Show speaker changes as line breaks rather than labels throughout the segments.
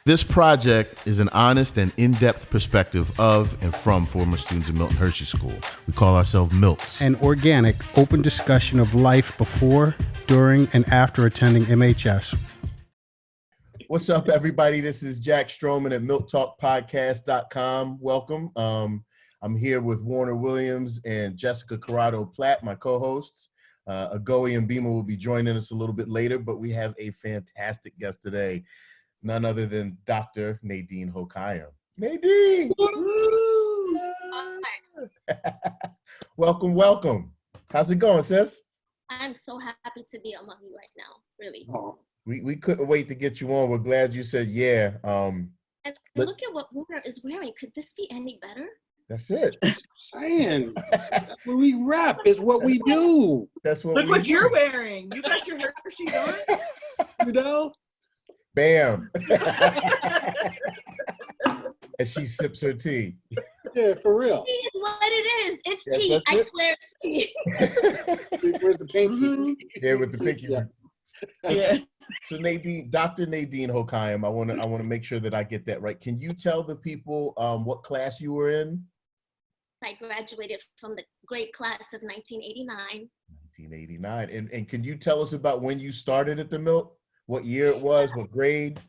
This project is an honest and in-depth perspective of and from former students of Milton Hershey School. We call ourselves Milts.
An organic, open discussion of life before, during, and after attending MHS.
What's up, everybody? This is Jack Stroman at MiltTalkPodcast.com. Welcome. I'm here with Warner Williams and Jessica Corrado Platt, my co-hosts. Agoe and Beamer will be joining us a little bit later, but we have a fantastic guest today. None other than Dr. Nadine Hokayem. Nadine! Welcome, welcome. How's it going, sis?
I'm so happy to be among you right now, really.
Oh, we couldn't wait to get you on. We're glad you said yeah.
And look at what Warner is wearing. Could this be any better?
That's it.
That's what I'm saying. That's what we rap. Is what we do.
That's what.
Look what you're wearing. You got your Hershey on.
You know.
Bam. And she sips her tea.
Yeah, for real.
Tea is what it is. It's
Yes,
tea. I swear it's tea.
Where's the pinky?
Mm-hmm.
Yeah, with the pinky.
Yeah.
Yeah.
So Nadine, Dr. Nadine Hokayem, I want to make sure that I get that right. Can you tell the people what class you were in?
I graduated from the great class of 1989.
1989. And can you tell us about when you started at the Milt? What year it was, what grade?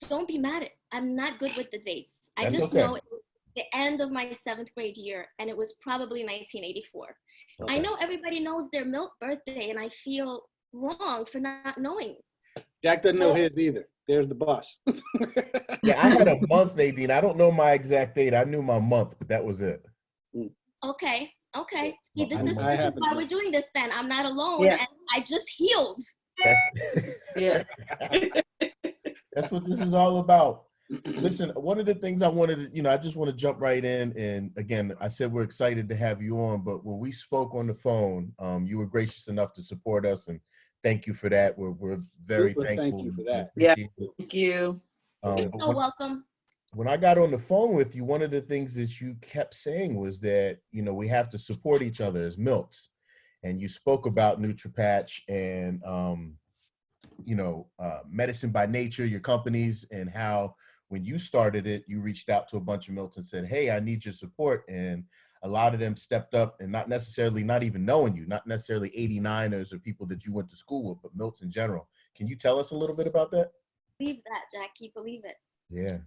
Don't be mad at I'm not good with the dates. I
That's
just
okay.
know it was the end of my 7th grade year, and it was probably 1984.
Okay.
I know everybody knows their Milt birthday, and I feel wrong for not knowing.
Jack doesn't know his either. There's the bus.
Yeah, I had a month, Nadine. I don't know my exact date. I knew my month, but that was it.
Okay. See, this is
I
why we're doing this then. I'm not alone,
Yeah.
and I just healed.
Yeah.
That's what this is all about. Listen, one of the things I wanted to, I just want to jump right in. And again, I said we're excited to have you on, but when we spoke on the phone, you were gracious enough to support us, and thank you for that. We're very
Super
thankful.
thank you for that.
We appreciate it.
Thank you.
You're
But
so welcome.
when I got on the phone with you, one of the things that you kept saying was that, we have to support each other as Milts. And you spoke about Nutri Patch and, Medicine by Nature, your companies, and how when you started it, you reached out to a bunch of Milts and said, hey, I need your support. And a lot of them stepped up, and not even knowing you, not necessarily 89ers or people that you went to school with, but Milts in general. Can you tell us a little bit about that?
Believe that, Jackie. Believe it.
Yeah.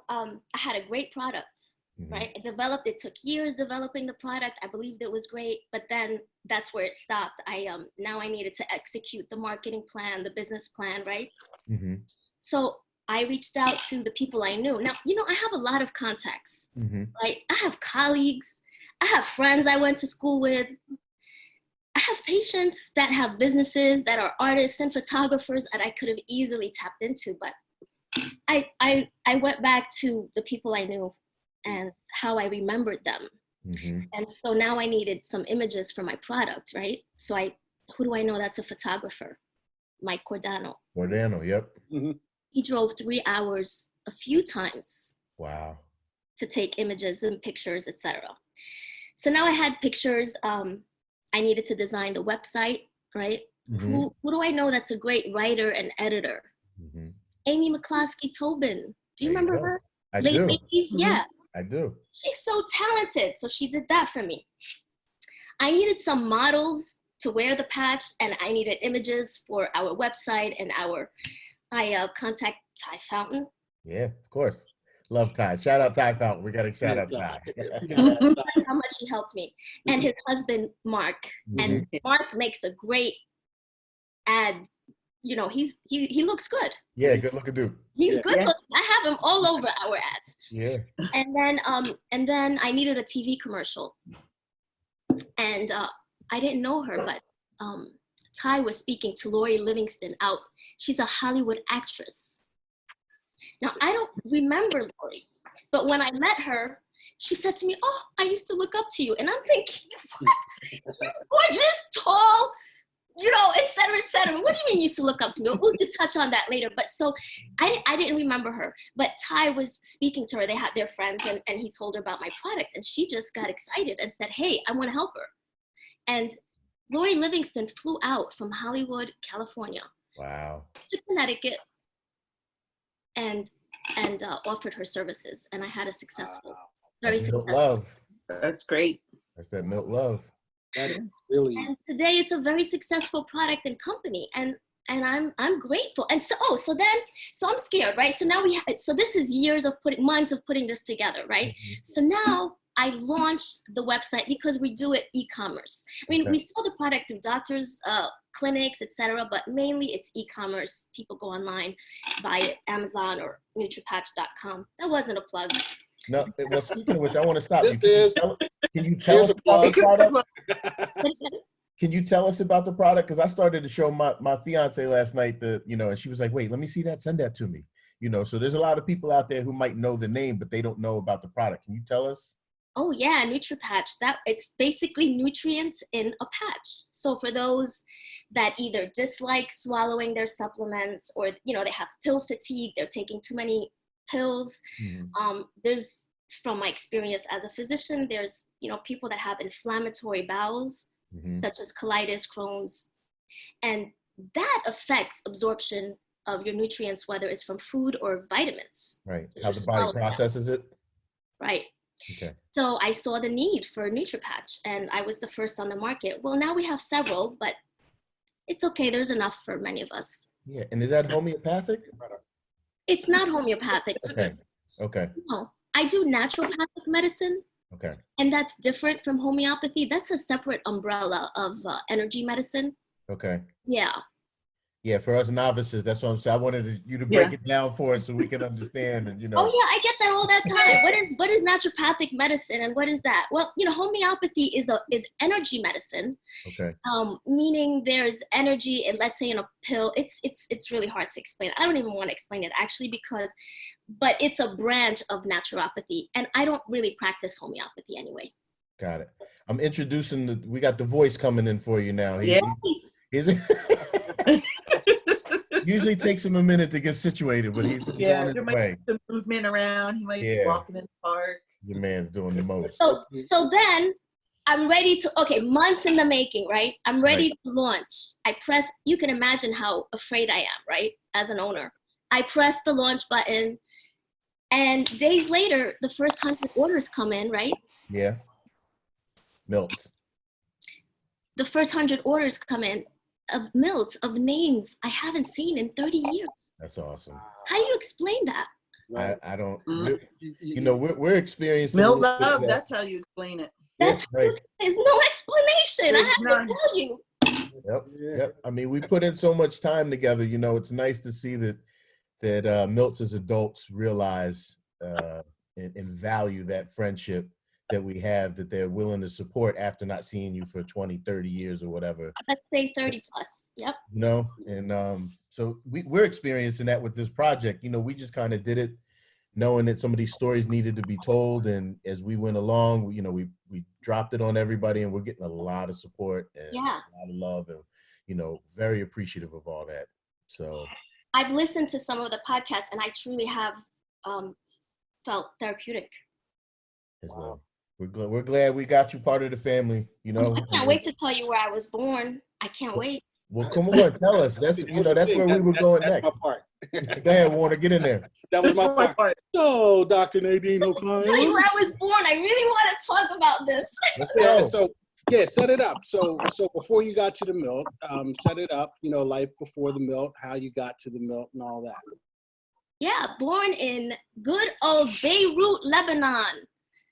I had a great product, right? I developed it. Took years developing the product. I believed it was great, but then that's where it stopped. Now I needed to execute the marketing plan, the business plan, right?
Mm-hmm.
So I reached out to the people I knew. Now, I have a lot of contacts, right? I have colleagues. I have friends I went to school with. I have patients that have businesses that are artists and photographers that I could have easily tapped into, but I went back to the people I knew and how I remembered them.
Mm-hmm.
And so now I needed some images for my product, right? So who do I know that's a photographer? Mike Cordano.
Yep.
Mm-hmm.
He drove 3 hours a few times.
Wow.
To take images and pictures, etc. So now I had pictures. I needed to design the website, right?
Mm-hmm.
Who do I know that's a great writer and editor?
Mm-hmm.
Amy McCloskey-Tobin. Do you remember her?
I
Late
do.
80s? Yeah.
I do.
She's so talented. So she did that for me. I needed some models to wear the patch, and I needed images for our website, and I contact Ty Fountain.
Yeah, of course. Love Ty. Shout out Ty Fountain. We got to shout out Ty.
How much he helped me. And his husband, Mark. And Mark makes a great ad. He looks good.
Yeah, good looking dude.
He's good looking. I have him all over our ads.
Yeah.
And then I needed a TV commercial. And I didn't know her, but Ty was speaking to Lori Livingston out. She's a Hollywood actress. Now, I don't remember Lori, but when I met her, she said to me, oh, I used to look up to you. And I'm thinking, what? You're gorgeous, tall, et cetera, et cetera. What do you mean you used to look up to me? We'll touch on that later. But so I didn't remember her, but Ty was speaking to her. They had their friends, and he told her about my product. And she just got excited and said, hey, I want to help her. And Lori Livingston flew out from Hollywood, California.
Wow.
To Connecticut and offered her services, and I had a successful,
That's
very
Milt
successful.
love.
That's great.
That's that Milt love.
That really.
And today it's a very successful product and company, and I'm grateful. And so I'm scared, right? So now so this is months of putting this together, right?
Mm-hmm.
So now I launched the website because we do it e-commerce. I mean, we sell the product through doctors, clinics, etc., but mainly it's e-commerce. People go online, buy it, Amazon or NutriPatch.com. That wasn't a plug.
No, well, speaking of which, I want to stop.
This
Can you tell us about the product?
But
Can you tell us about the product? Because I started to show my fiance last night, and she was like, wait, let me see that. Send that to me. So there's a lot of people out there who might know the name, but they don't know about the product. Can you tell us?
Oh yeah, Nutri Patch. It's basically nutrients in a patch. So for those that either dislike swallowing their supplements, or they have pill fatigue, they're taking too many pills.
Mm-hmm.
There's, from my experience as a physician, there's people that have inflammatory bowels,
Mm-hmm.
such as colitis, Crohn's, and that affects absorption of your nutrients, whether it's from food or vitamins.
Right. How the body processes it.
Right.
Okay.
So I saw the need for Nutri Patch, and I was the first on the market. Well, now we have several, but it's okay. There's enough for many of us.
Yeah. And is that homeopathic?
It's not homeopathic.
Okay. Okay.
No, I do naturopathic medicine.
Okay.
And that's different from homeopathy. That's a separate umbrella of energy medicine.
Okay.
Yeah.
Yeah, for us novices, that's what I'm saying. I wanted you to break it down for us so we can understand. And
Oh yeah, I get that all that time. What is naturopathic medicine, and what is that? Well, homeopathy is energy medicine.
Okay.
Meaning there's energy, and let's say in a pill. It's really hard to explain. I don't even want to explain it actually, but it's a branch of naturopathy, and I don't really practice homeopathy anyway.
Got it. I'm introducing we got the voice coming in for you now. Usually takes him a minute to get situated, but he's on his
there
way.
might be some movement around. He might be walking in the park.
Your man's doing the most.
So then I'm ready to, months in the making, right? I'm ready to launch. You can imagine how afraid I am, right? As an owner. I press the launch button, and days later, the first 100 orders come in, right?
Yeah. Milt. The
first 100 orders come in of Milts, of names I haven't seen in 30 years.
That's awesome.
How do you explain that?
I don't, we're experiencing
Milt love, that's how you explain it.
There's no explanation. I have to tell you.
Yep. I mean, we put in so much time together. It's nice to see that Milts as adults realize and value that friendship that we have, that they're willing to support after not seeing you for 20, 30 years or whatever.
Let's say 30 plus. Yep.
And so we're experiencing that with this project. We just kind of did it knowing that some of these stories needed to be told. And as we went along, we dropped it on everybody, and we're getting a lot of support and a lot of love, and, very appreciative of all that. So
I've listened to some of the podcasts, and I truly have felt therapeutic.
As well. We're glad we got you part of the family,
I can't wait to tell you where I was born. I can't wait.
Well, come on, tell us. That's where we were going next.
That's my part.
Go ahead, Warner, get in there.
That was my part. So, Dr. Nadine Hokayem.
Tell you where I was born. I really want to talk about this.
Set it up. So before you got to the Milt, set it up, life before the Milt, how you got to the Milt and all that.
Yeah, born in good old Beirut, Lebanon.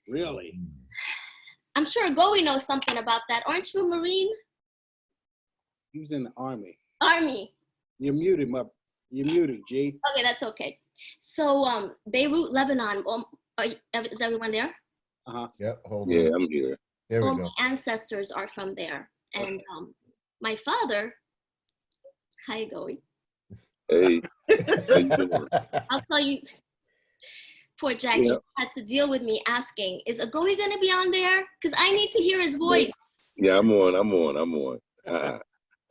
Really?
I'm sure Goey knows something about that. Aren't you a Marine?
He was in the Army.
You're
muted, G.
Okay, that's okay. So, Beirut, Lebanon. Is everyone there?
Uh-huh.
Yep, hold on.
Yeah, I'm here.
There we go.
My ancestors are from there. And my father, hi, Goey.
Hey, how you doing?
I'll tell you, poor Jackie had to deal with me asking, is Goey going to be on there? Because I need to hear his voice.
Yeah, I'm on. I'm on.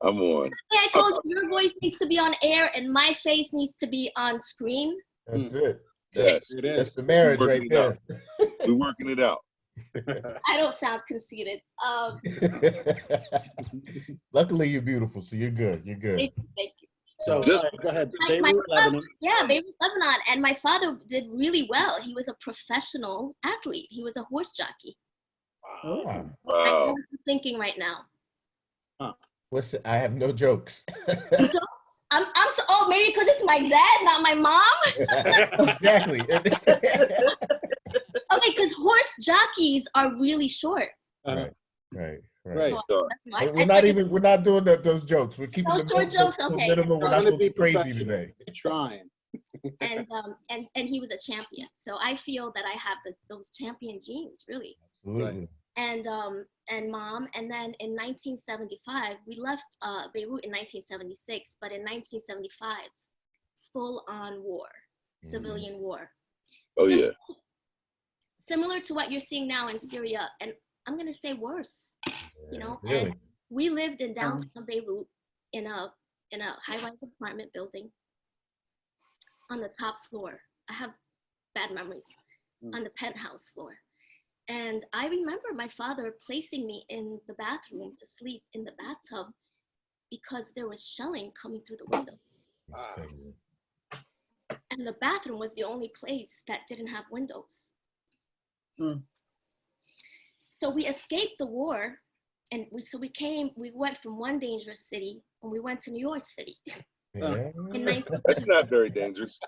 I'm on.
I told you, your voice needs to be on air and my face needs to be on screen.
That's it.
Yes.
That's the marriage right there.
We're working it out.
I don't sound conceited.
Luckily, you're beautiful, so you're good. You're good.
Thank you.
So go ahead. Beirut, Lebanon.
Yeah, Beirut, Lebanon. And my father did really well. He was a professional athlete. He was a horse jockey.
Wow.
I know
Wow.
what you're thinking right now.
I have no jokes.
Jokes? I'm so, oh, maybe because it's my dad, not my mom?
Exactly.
Okay, because horse jockeys are really short.
Right.
So
We're not doing those jokes. We're keeping
no short jokes. Okay.
minimum. We're not going to be crazy today.
Trying.
And he was a champion. So I feel that I have those champion genes, really.
Absolutely.
And mom, and then in 1975, we left Beirut in 1976, but in 1975, full-on war, civilian war.
Oh, yeah.
Similar to what you're seeing now in Syria, and I'm gonna say worse. You know,
really?
and we lived in downtown Beirut in a high-rise apartment building on the top floor. I have bad memories on the penthouse floor. And I remember my father placing me in the bathroom to sleep in the bathtub because there was shelling coming through the window. And the bathroom was the only place that didn't have windows. So we escaped the war, and we went from one dangerous city and we went to New York City.
Yeah.
That's not very dangerous.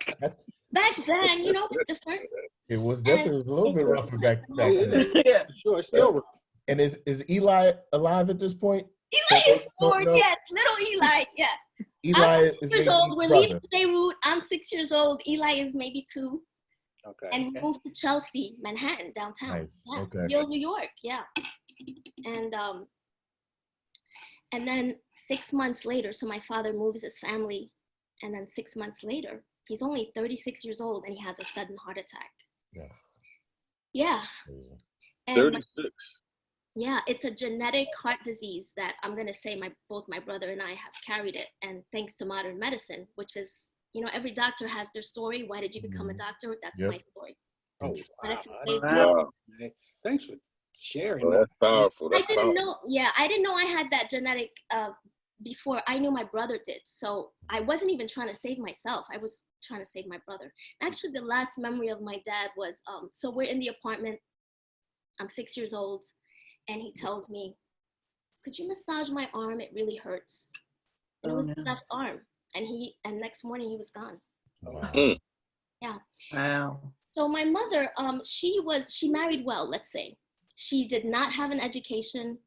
Back then, you know, it's different.
It was definitely a little bit rougher back then.
Yeah.
Sure, it's still rough.
And is Eli alive at this point?
Eli is born, yes, little Eli, yeah.
Eli
I'm 6 years old. We're leaving Beirut. I'm 6 years old. Eli is maybe 2.
Okay.
And we moved to Chelsea, Manhattan, downtown.
Nice.
Yeah.
Okay.
Real New York, yeah. And then 6 months later, so my father moves his family, and then 6 months later, he's only 36 years old and he has a sudden heart attack. Yeah. And
36.
yeah, it's a genetic heart disease that I'm gonna say both my brother and I have carried it, and thanks to modern medicine, which is, you know, every doctor has their story. Why did you become a doctor? That's my story.
Oh,
Wow.
Thanks for sharing.
Oh, that's powerful. That's
I didn't
powerful.
know. Yeah, I didn't know I had that genetic before. I knew my brother did. So I wasn't even trying to save myself. I was trying to save my brother. Actually, the last memory of my dad was, so we're in the apartment. I'm 6 years old. And he tells me, could you massage my arm? It really hurts. And it was his left arm. And next morning he was gone.
Wow.
Yeah.
Wow.
So my mother, she married well, let's say. She did not have an education.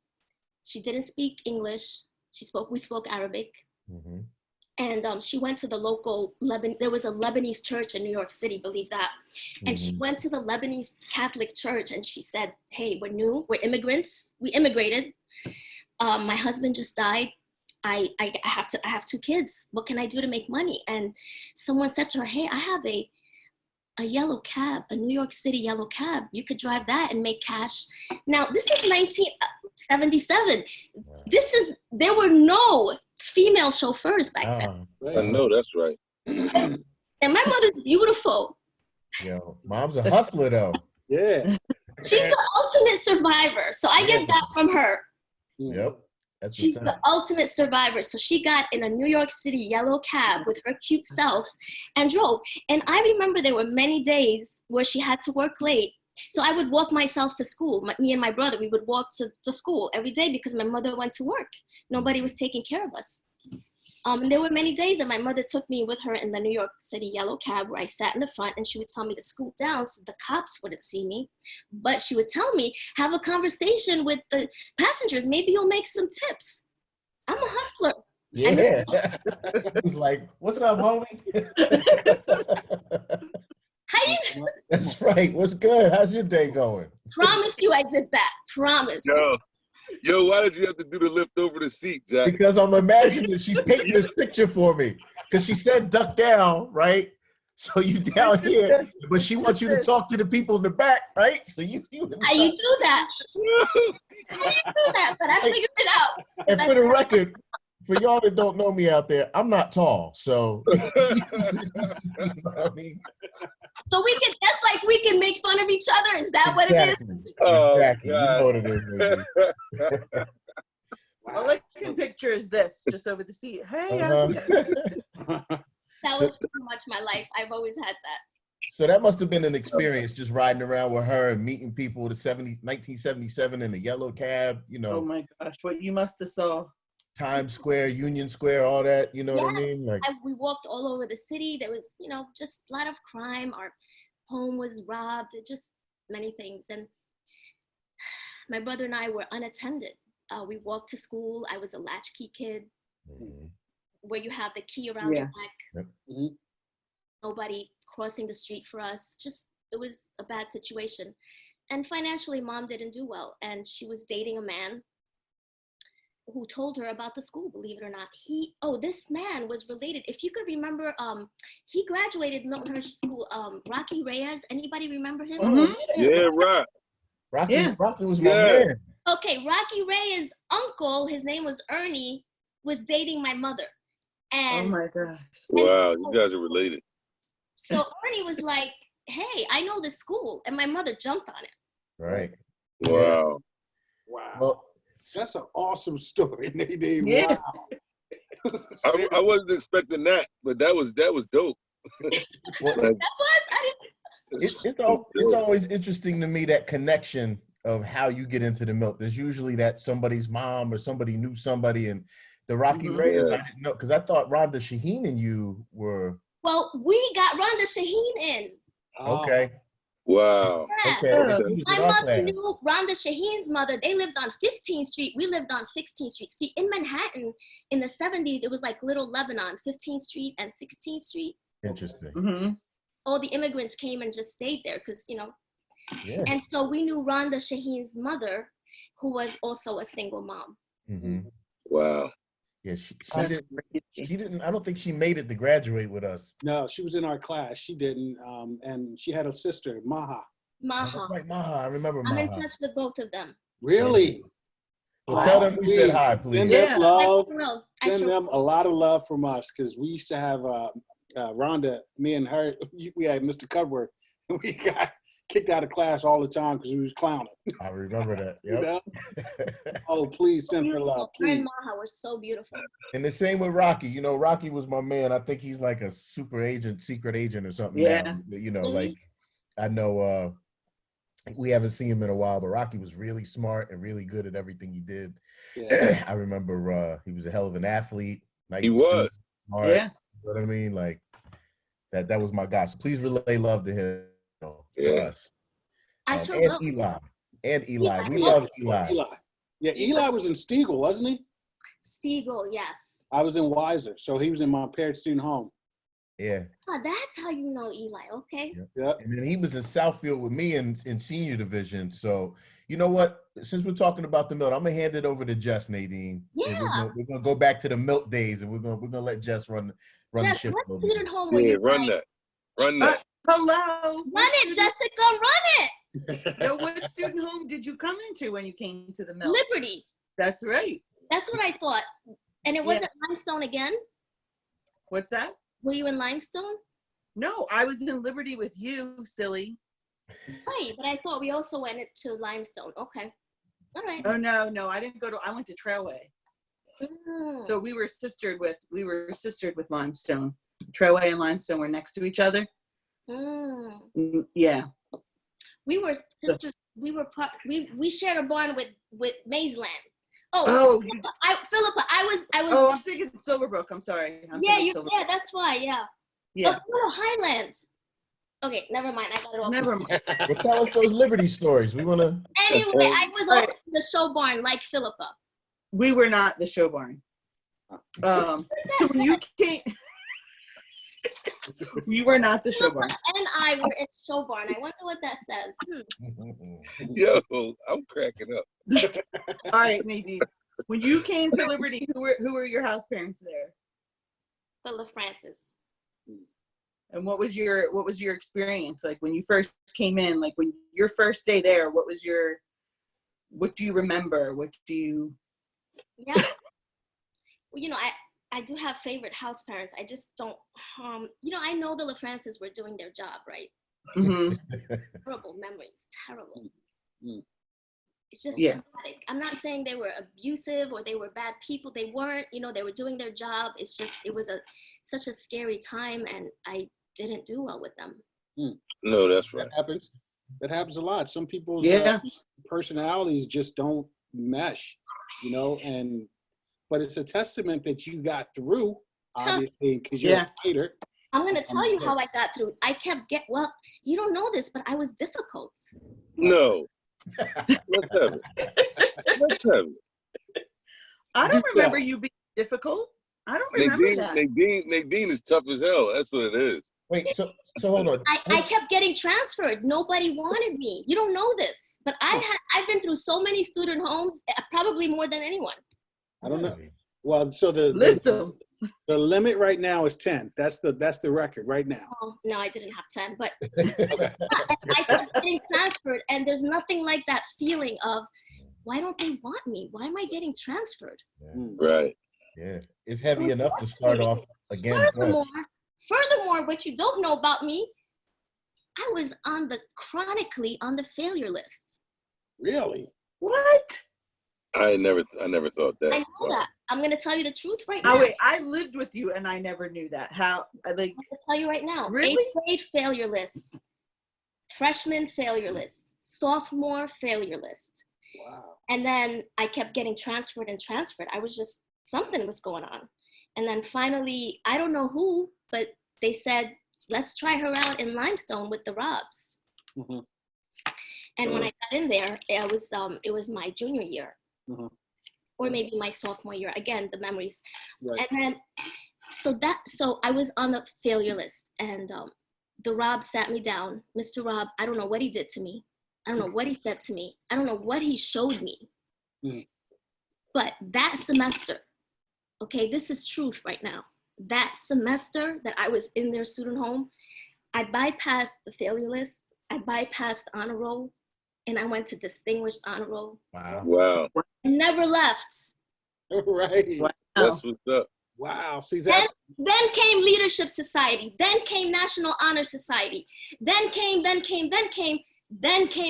She didn't speak English. We spoke Arabic.
Mm-hmm.
And she went to the local there was a Lebanese church in New York City, believe that. And she went to the Lebanese Catholic church and she said, hey, we're new, we're immigrants. We immigrated. My husband just died. I have 2 kids. What can I do to make money? And someone said to her, hey, I have a yellow cab, a New York City yellow cab. You could drive that and make cash. Now, this is 1977. There were no female chauffeurs back then.
I know, that's right.
And my mother's beautiful.
Yo, mom's a hustler though.
Yeah.
She's the ultimate survivor. So I get that from her.
Yep.
She's the ultimate survivor. So she got in a New York City yellow cab with her cute self and drove. And I remember there were many days where she had to work late. So I would walk myself to school. Me and my brother, we would walk to school every day because my mother went to work. Nobody was taking care of us. And there were many days that my mother took me with her in the New York City yellow cab where I sat in the front, and she would tell me to scoot down so the cops wouldn't see me. But she would tell me, have a conversation with the passengers. Maybe you'll make some tips. I'm a hustler.
Yeah. He's like, what's up, homie?
How you doing?
That's right. What's good? How's your day going?
Promise you I did that. Promise.
Yo, why did you have to do the lift over the seat, Jack?
Because I'm imagining she's painting this picture for me. Because she said duck down, right? So you down here, but she wants you to talk to the people in the back, right? So you
How you do that? How you do that? But I figured it out.
And for the record, for y'all that don't know me out there, I'm not tall, so you know what I mean?
So that's like we can make fun of each other. Is that what it is?
Exactly. You know what it is, lady.
I like can picture is this, just over the seat. Hey, how's it going?
That was pretty much my life. I've always had that.
So that must have been an experience, just riding around with her and meeting people. 1977 in the yellow cab. You know.
Oh my gosh, what you must have saw.
Times Square, Union Square, all that. You know what I
Yes.
mean? Like
We walked all over the city. There was, just a lot of crime. Our home was robbed. Just many things. And my brother and I were unattended. We walked to school. I was a latchkey kid, where you have the key around your neck.
Yep.
Nobody crossing the street for us. Just, it was a bad situation. And financially, mom didn't do well. And she was dating a man who told her about the school, believe it or not. This man was related. If you could remember, he graduated Milton Hershey School, Rocky Reyes. Anybody remember him?
Mhm.
Yeah, right.
Rocky was my man.
Okay, Rocky Reyes' uncle, his name was Ernie, was dating my mother. And
Oh my gosh.
Wow, you guys are related.
so Ernie was like, hey, I know this school. And my mother jumped on it.
Right.
Wow.
Wow.
Well,
That's an awesome story, Nadine.
Yeah.
Wow.
I wasn't expecting that, but that was dope.
well,
Like,
it's always interesting to me, that connection of how you get into the Milt. There's usually that somebody's mom or somebody knew somebody, and the Rocky Reyes, I didn't know, because I thought Rhonda Shaheen and you were.
Well, we got Rhonda Shaheen in.
Okay.
wow.
Yeah.
Okay.
My mother knew Rhonda Shaheen's mother. They lived on 15th Street. We lived on 16th Street. See, in Manhattan in the 70s, it was like Little Lebanon, 15th Street and 16th Street.
Interesting.
Mm-hmm.
All the immigrants came and just stayed there because,
Yeah.
And so we knew Rhonda Shaheen's mother, who was also a single mom.
Mm-hmm.
Wow.
Yeah, she didn't. I don't think she made it to graduate with us.
No, she was in our class. She didn't. And she had a sister, Maha.
Maha.
Right, Maha. I remember
I'm
Maha.
in touch with both of them.
Really?
Well, tell them we said hi, please.
Send them love.
Send
them a lot of love from us, because we used to have Rhonda, me and her, we had Mr. Cudworth. We got kicked out of class all the time because we was clowning.
I remember that. Yep.
You know? Oh, please send her love,
Her and
please.
Maha were so beautiful.
And the same with Rocky. Rocky was my man. I think he's like a super agent, secret agent or something.
Yeah.
Now. Like, I know we haven't seen him in a while, but Rocky was really smart and really good at everything he did.
Yeah.
I remember he was a hell of an athlete.
He was.
Smart,
Yeah.
You know what I mean? Like, that was my guy. So please relay love to him. For us.
I sure
and
will.
Eli. And Eli. We
Yeah.
love Eli.
Yeah, Eli was in Stiegel, wasn't he?
Stiegel, yes.
I was in Weiser, so he was in my paired student home.
Yeah.
Oh, that's how you know Eli. Okay.
Yeah.
And then he was in Southfield with me in senior division. So, you know what? Since we're talking about the Milt, I'm gonna hand it over to Jess, Nadine.
Yeah.
We're gonna go back to the Milt days, and we're gonna let Jess run the
Jess,
ship.
what student home were
Yeah,
you
run
like?
that. Run that.
Hello.
Run it, Jessica, run it.
Now, what student home did you come into when you came to the Mill?
Liberty.
That's right.
That's what I thought. And it wasn't Limestone again?
What's that?
Were you in Limestone?
No, I was in Liberty with you, silly.
Right, but I thought we also went to Limestone. Okay. All right.
Oh no, I didn't go to. I went to Trailway.
Mm.
So we were sistered with Limestone. Trailway and Limestone were next to each other.
Mm.
Yeah.
We were sisters. We shared a barn with Mazeland.
Oh,
Philippa, I was.
Oh, I'm thinking Silverbrook. I'm sorry.
Yeah, that's why. Yeah.
Yeah.
Oh, no, Highland. Okay, never mind. I got it all.
Never mind.
Well, tell us those Liberty stories. We wanna.
Anyway, I was also in the show barn like Philippa.
We were not the show barn. So when you came, we were not the show barn.
And I were in show barn. I wonder what that says.
Yo, I'm cracking up.
All right, Nadine. When you came to Liberty, who were your house parents there?
Philip Francis.
And what was your experience like when you first came in? Like when your first day there, what do you remember?
Yeah. Well, I do have favorite house parents. I just don't, I know the LaFrancis were doing their job, right?
Mm-hmm.
Terrible memories, terrible. It's just
Yeah.
traumatic. I'm not saying they were abusive or they were bad people. They weren't. They were doing their job. It's just it was such a scary time, and I didn't do well with them.
No, that's right.
That happens a lot. Some people's personalities just don't mesh, but it's a testament that you got through, obviously, because you're a fighter.
I'm going to tell you how I got through. I kept you don't know this, but I was difficult.
No. Let's have it.
I don't remember you being difficult. I don't remember that.
Nadine is tough as hell. That's what it is.
Wait, so hold on.
I kept getting transferred. Nobody wanted me. You don't know this, but I've been through so many student homes, probably more than anyone.
I don't know. Well, so the limit right now is 10. That's the record right now.
Oh, no, I didn't have 10, but I kept getting transferred, and there's nothing like that feeling of, why don't they want me? Why am I getting transferred?
Right.
Yeah, it's heavy enough to start off again.
Furthermore, what you don't know about me, I was chronically on the failure list.
Really?
What?
I never thought that.
I know that. I'm going to tell you the truth right now.
Oh, wait, I lived with you and I never knew that. How?
I'm going to tell you right now.
Really?
8th grade failure list, freshman failure list, sophomore failure list.
Wow.
And then I kept getting transferred. I was just, something was going on. And then finally, I don't know who, but they said, let's try her out in Limestone with the Robs.
Mm-hmm.
And when I got in there, it was my junior year.
Mm-hmm.
Or maybe my sophomore year. Again, the memories.
Right.
And then, so I was on the failure list, and the Rob sat me down. Mr. Rob, I don't know what he did to me. I don't know what he said to me. I don't know what he showed me.
Mm.
But that semester, okay, this is truth right now. That semester that I was in their student home, I bypassed the failure list. I bypassed honor roll, and I went to distinguished honor roll.
Wow.
I never left.
Right.
Wow.
That's what's up.
Wow. See, then
came Leadership Society. Then came National Honor Society. Then came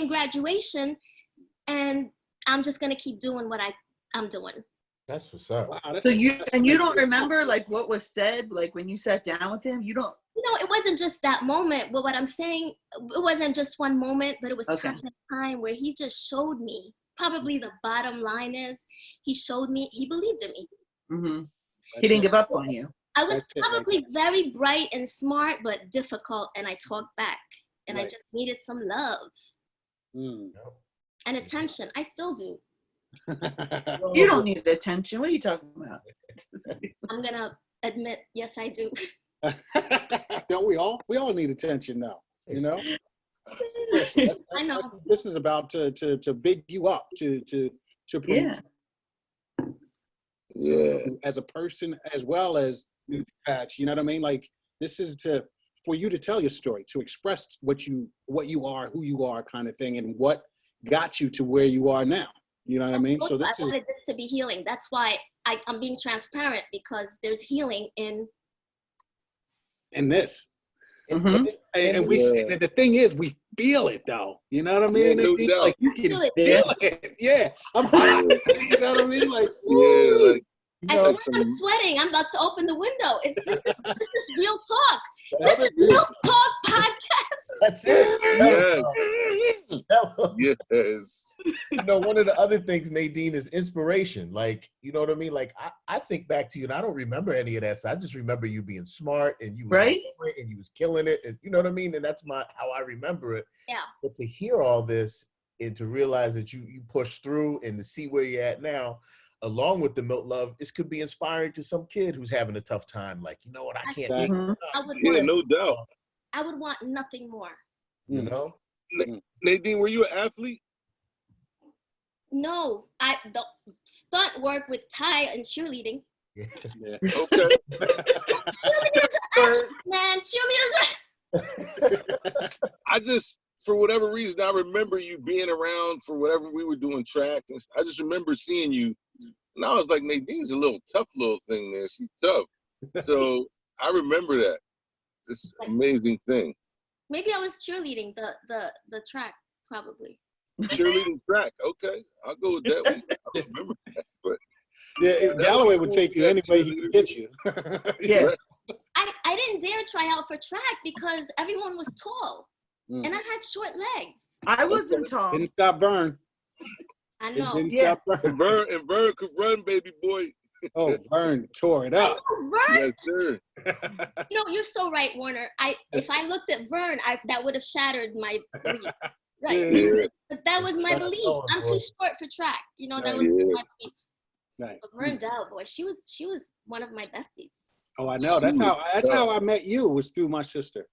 graduation. And I'm just going to keep doing what I'm doing.
That's what's up.
Wow,
So you don't remember like what was said, like when you sat down with him? You don't.
No, it wasn't just that moment. But what I'm saying, it wasn't just one moment, but it was time to time where he just showed me. Probably the bottom line is he showed me, he believed in me.
Mm-hmm. He didn't give up on you.
I was probably very bright and smart, but difficult, and I talked back. And I just needed some love and attention. I still do.
You don't need attention. What are you talking about?
I'm going to admit, yes, I do.
Don't we all? We all need attention now,
I know.
This is about to big you up, to promote as a person as well as Nutri Patch. You know what I mean? Like this is for you to tell your story, to express what you are, who you are, kind of thing, and what got you to where you are now. You know what I mean?
So I wanted this to be healing. That's why I'm being transparent, because there's healing in
this.
Mm-hmm.
And we and the thing is, we feel it though. You know what I mean?
No doubt.
Like you can feel it. Yeah. I'm hot. You know what I mean? Like,
like
I'm sweating. I'm about to open the window. This is real talk. This is Real Talk podcast.
That's it.
Yes.
One of the other things, Nadine, is inspiration. Like, you know what I mean? Like, I think back to you, and I don't remember any of that. So I just remember you being smart, and you was and you was killing it, and you know what I mean? And that's how I remember it.
Yeah.
But to hear all this and to realize that you pushed through and to see where you're at now, along with the Milt love, this could be inspiring to some kid who's having a tough time. Like, you know what? I can't.
No doubt.
I would want nothing more.
You know?
Nadine, were you an athlete?
No, the stunt work with Ty and cheerleading.
Yeah.
Okay.
Cheerleaders,
I just, for whatever reason, I remember you being around for whatever we were doing track. And I just remember seeing you, and I was like, Nadine's a little tough little thing there. She's tough. So I remember that. This amazing thing.
Maybe I was cheerleading the track, probably.
cheerleading track. Okay, I'll go with that one. I don't remember that, but
Yeah, Galloway would take you any way he could get you.
Yeah.
right.
I didn't dare try out for track because everyone was tall
Mm.
and I had short legs.
I wasn't tall.
Didn't stop Vern.
I
It
know.
didn't
Yeah.
stop
And
Vern.
Vern could run, baby boy.
Oh, Vern tore it
I
up.
know, Vern.
Yes, sir.
You know, you're so right, Warner. If I looked at Vern, that would have shattered my belief. Right.
Yeah.
But that was my belief. I'm too short for track. You know, that was
Yeah.
my belief.
Right.
But Vern Dell, boy, she was one of my besties.
Oh, I know. That's how I met you, was through my sister.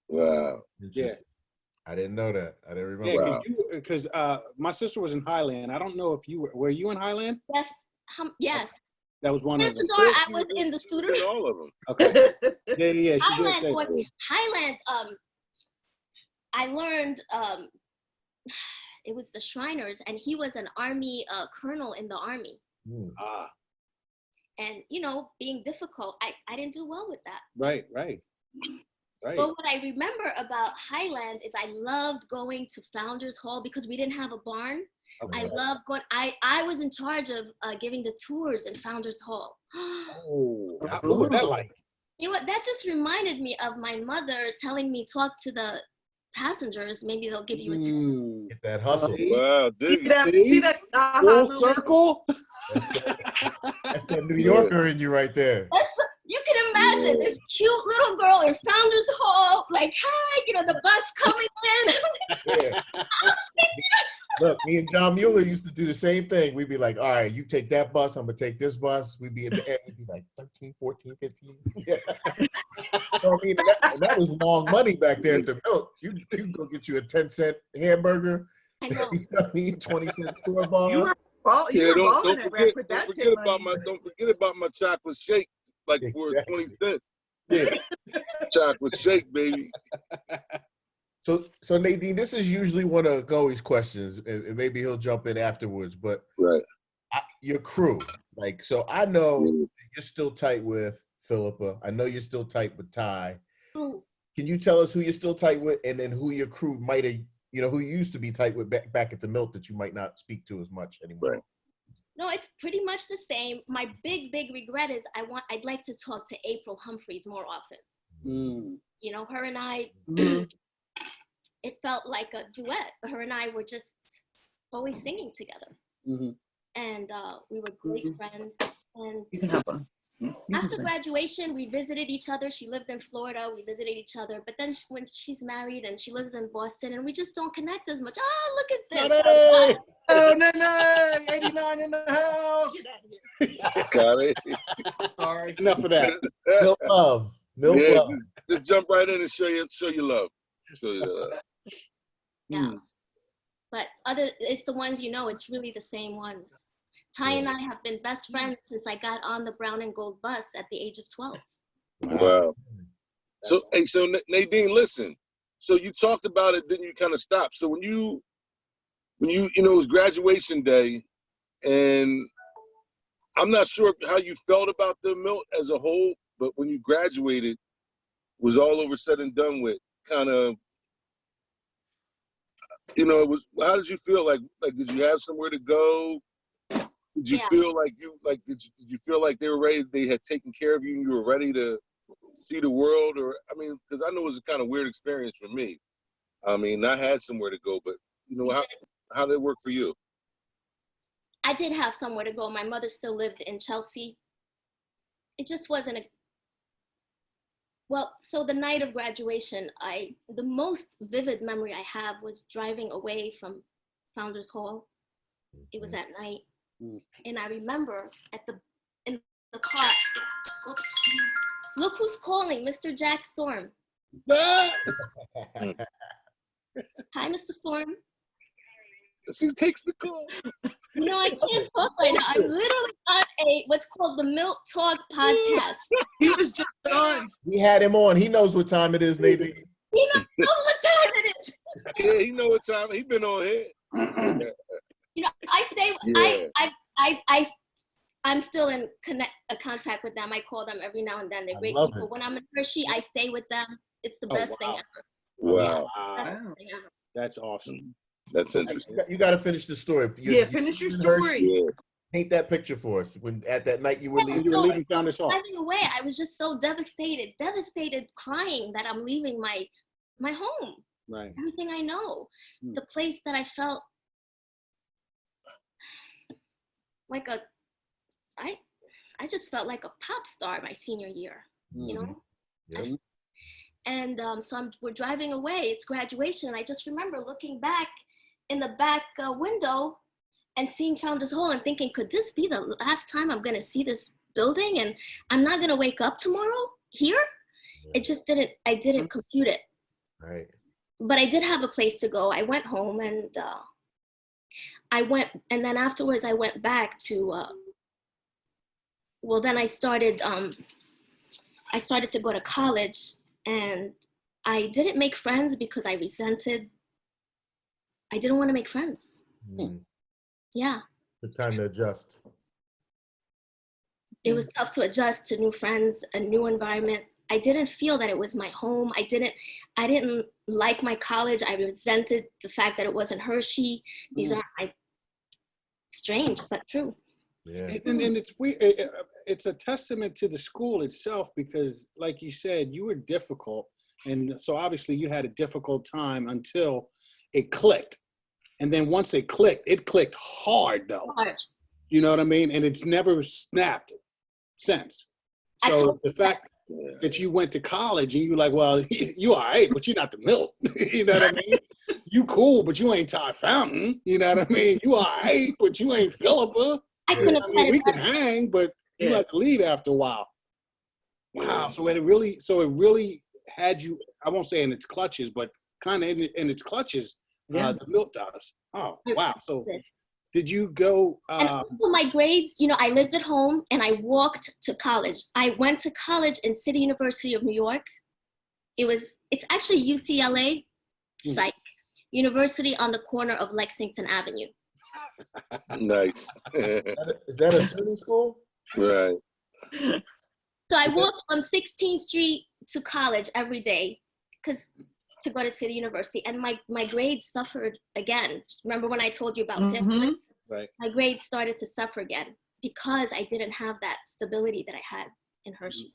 Wow.
Yeah.
I didn't know that. I didn't remember.
Yeah,
Wow.
because my sister was in Highland. I don't know if you were you in Highland?
Yes. Yes.
That was one of
Mr.
them.
Dar, I was in the
In
student.
all of them.
Okay. Yeah, she did
Highland,
say
boy,
that.
Highland. I learned. It was the Shriners, and he was an army colonel in the army.
Mm.
Ah,
And you know, being difficult, I didn't do well with that.
right.
But what I remember about Highland is I loved going to Founders Hall because we didn't have a barn.
Okay.
I loved going. I was in charge of giving the tours in Founders Hall.
Oh, what was that like?
You know what? That just reminded me of my mother telling me, talk to the passengers. Maybe they'll give you a tip.
Mm.
Get that hustle.
Wow,
See
dig.
that?
See?
See that?
Full circle?
That's that New Yorker in you right there.
You can imagine this cute little girl in Founders Hall, like, hi, you know, the bus coming in.
Yeah. Look, me and John Mueller used to do the same thing. We'd be like, all right, you take that bus, I'm going to take this bus. We'd be at the end, we'd be like 13, 14, 15. Yeah. You know what I mean? And that was long money back there at the Milt. You go get you a 10-cent hamburger.
I know.
You know what I mean? 20-cent store bar.
You were
Yeah,
balling at Rap with
don't
that
forget
tip
about
money.
don't forget about my chocolate shake, like for
Exactly.
20 cents.
Yeah.
Chocolate shake, baby.
So Nadine, this is usually one of Goey's questions, and maybe he'll jump in afterwards, but
Right.
Your crew, like, so I know you're still tight with Philippa. I know you're still tight with Ty.
Oh,
Can you tell us who you're still tight with, and then who your crew might have, you know, who you used to be tight with back at the Milt that you might not speak to as much anymore?
Right.
no, it's pretty much the same. My big regret is I'd like to talk to April Humphreys more often.
Mm.
You know, her and I,
Mhm.
it felt like a duet. Her and I were just always singing together.
Mm-hmm.
And we were great friends. And
You can have one.
after graduation, we visited each other. She lived in Florida. We visited each other. But then when she's married and she lives in Boston, and we just don't connect as much. Oh, look at this.
Hey!
Oh, no, 89 in the house.
Got it.
Sorry.
Enough of that.
Milt love. Milt
Yeah,
love.
just jump right in and show your love. Show your love.
Yeah.
Mm.
But it's the ones you know, it's really the same ones. Ty and I have been best friends since I got on the brown and gold bus at the age of 12.
Wow. So, hey, so Nadine, listen. So you talked about it, then you kind of stopped. So when you it was graduation day, and I'm not sure how you felt about the Milt as a whole, but when you graduated, was all over said and done with, kind of, you know, it was. How did you feel? Like did you have somewhere to go? Did you
Yeah.
feel like did you feel like they were ready? They had taken care of you, and you were ready to see the world? Or I mean, because I know it was a kind of weird experience for me. I mean, I had somewhere to go, but you know, how did it work for you?
I did have somewhere to go. My mother still lived in Chelsea. It just wasn't well, so the night of graduation, the most vivid memory I have was driving away from Founders Hall. It was at night.
Mm.
And I remember in the car, oops, look who's calling, Mr. Jack Storm. Hi, Mr. Storm.
She takes the call.
No, I can't talk right now. I'm literally on what's called the Milt Talk podcast.
He was just on.
We had him on. He knows what time it is, Nadine.
He knows what time it is.
Yeah, he know what time. He been on here.
You know, I say
Yeah.
I'm still in contact with them. I call them every now and then. They're
I
great
love
people.
it.
When I'm in Hershey, I stay with them. It's the
Oh,
best
wow.
thing ever.
Wow.
Wow.
Best thing ever.
That's awesome.
That's interesting.
You got to finish the story.
Finish your
you and
story.
Yeah.
Paint that picture for us. When at that night you were
Yeah,
leaving.
You were leaving Founders Hall.
Driving away, I was just so devastated, crying that I'm leaving my home,
Right.
everything I know,
Mm.
the place that I felt like I just felt like a pop star my senior year, you know?
Yeah.
And so we're driving away, it's graduation, and I just remember looking back in the back window and seeing Founders Hall and thinking, could this be the last time I'm gonna see this building and I'm not gonna wake up tomorrow here? It just I didn't compute it.
Right.
But I did have a place to go. I went home and then afterwards I went back to, then I started to go to college, and I didn't make friends because I didn't want to make friends.
Mm.
Yeah.
The time to adjust.
It was tough to adjust to new friends, a new environment. I didn't feel that it was my home. I didn't like my college. I resented the fact that it wasn't Hershey. These aren't strange, but true.
Yeah.
And it's weird. It's a testament to the school itself because, like you said, you were difficult. And so obviously you had a difficult time until it clicked. And then once it clicked hard, though.
Hard.
You know what I mean? And it's never snapped since. So the fact that you went to college and you're like, well, you all right, but you're not the Milt. You know what I mean? You cool, but you ain't Ty Fountain. You know what I mean? You all right, but you ain't Philippa.
I couldn't have said
We
it
could
better.
hang, but you had to leave after a while. Wow. So it really had you, I won't say in its clutches, but kind of in its clutches, the Milt does. Oh, wow. So did you go?
And also my grades, I lived at home and I walked to college. I went to college in City University of New York. It's actually UCLA, psych, university on the corner of Lexington Avenue.
Nice.
Is that a city school?
Right.
So I walked from 16th Street to college every day to go to City University, and my grades suffered again. Remember when I told you about fifth grade?
Right.
My grades started to suffer again because I didn't have that stability that I had in Hershey.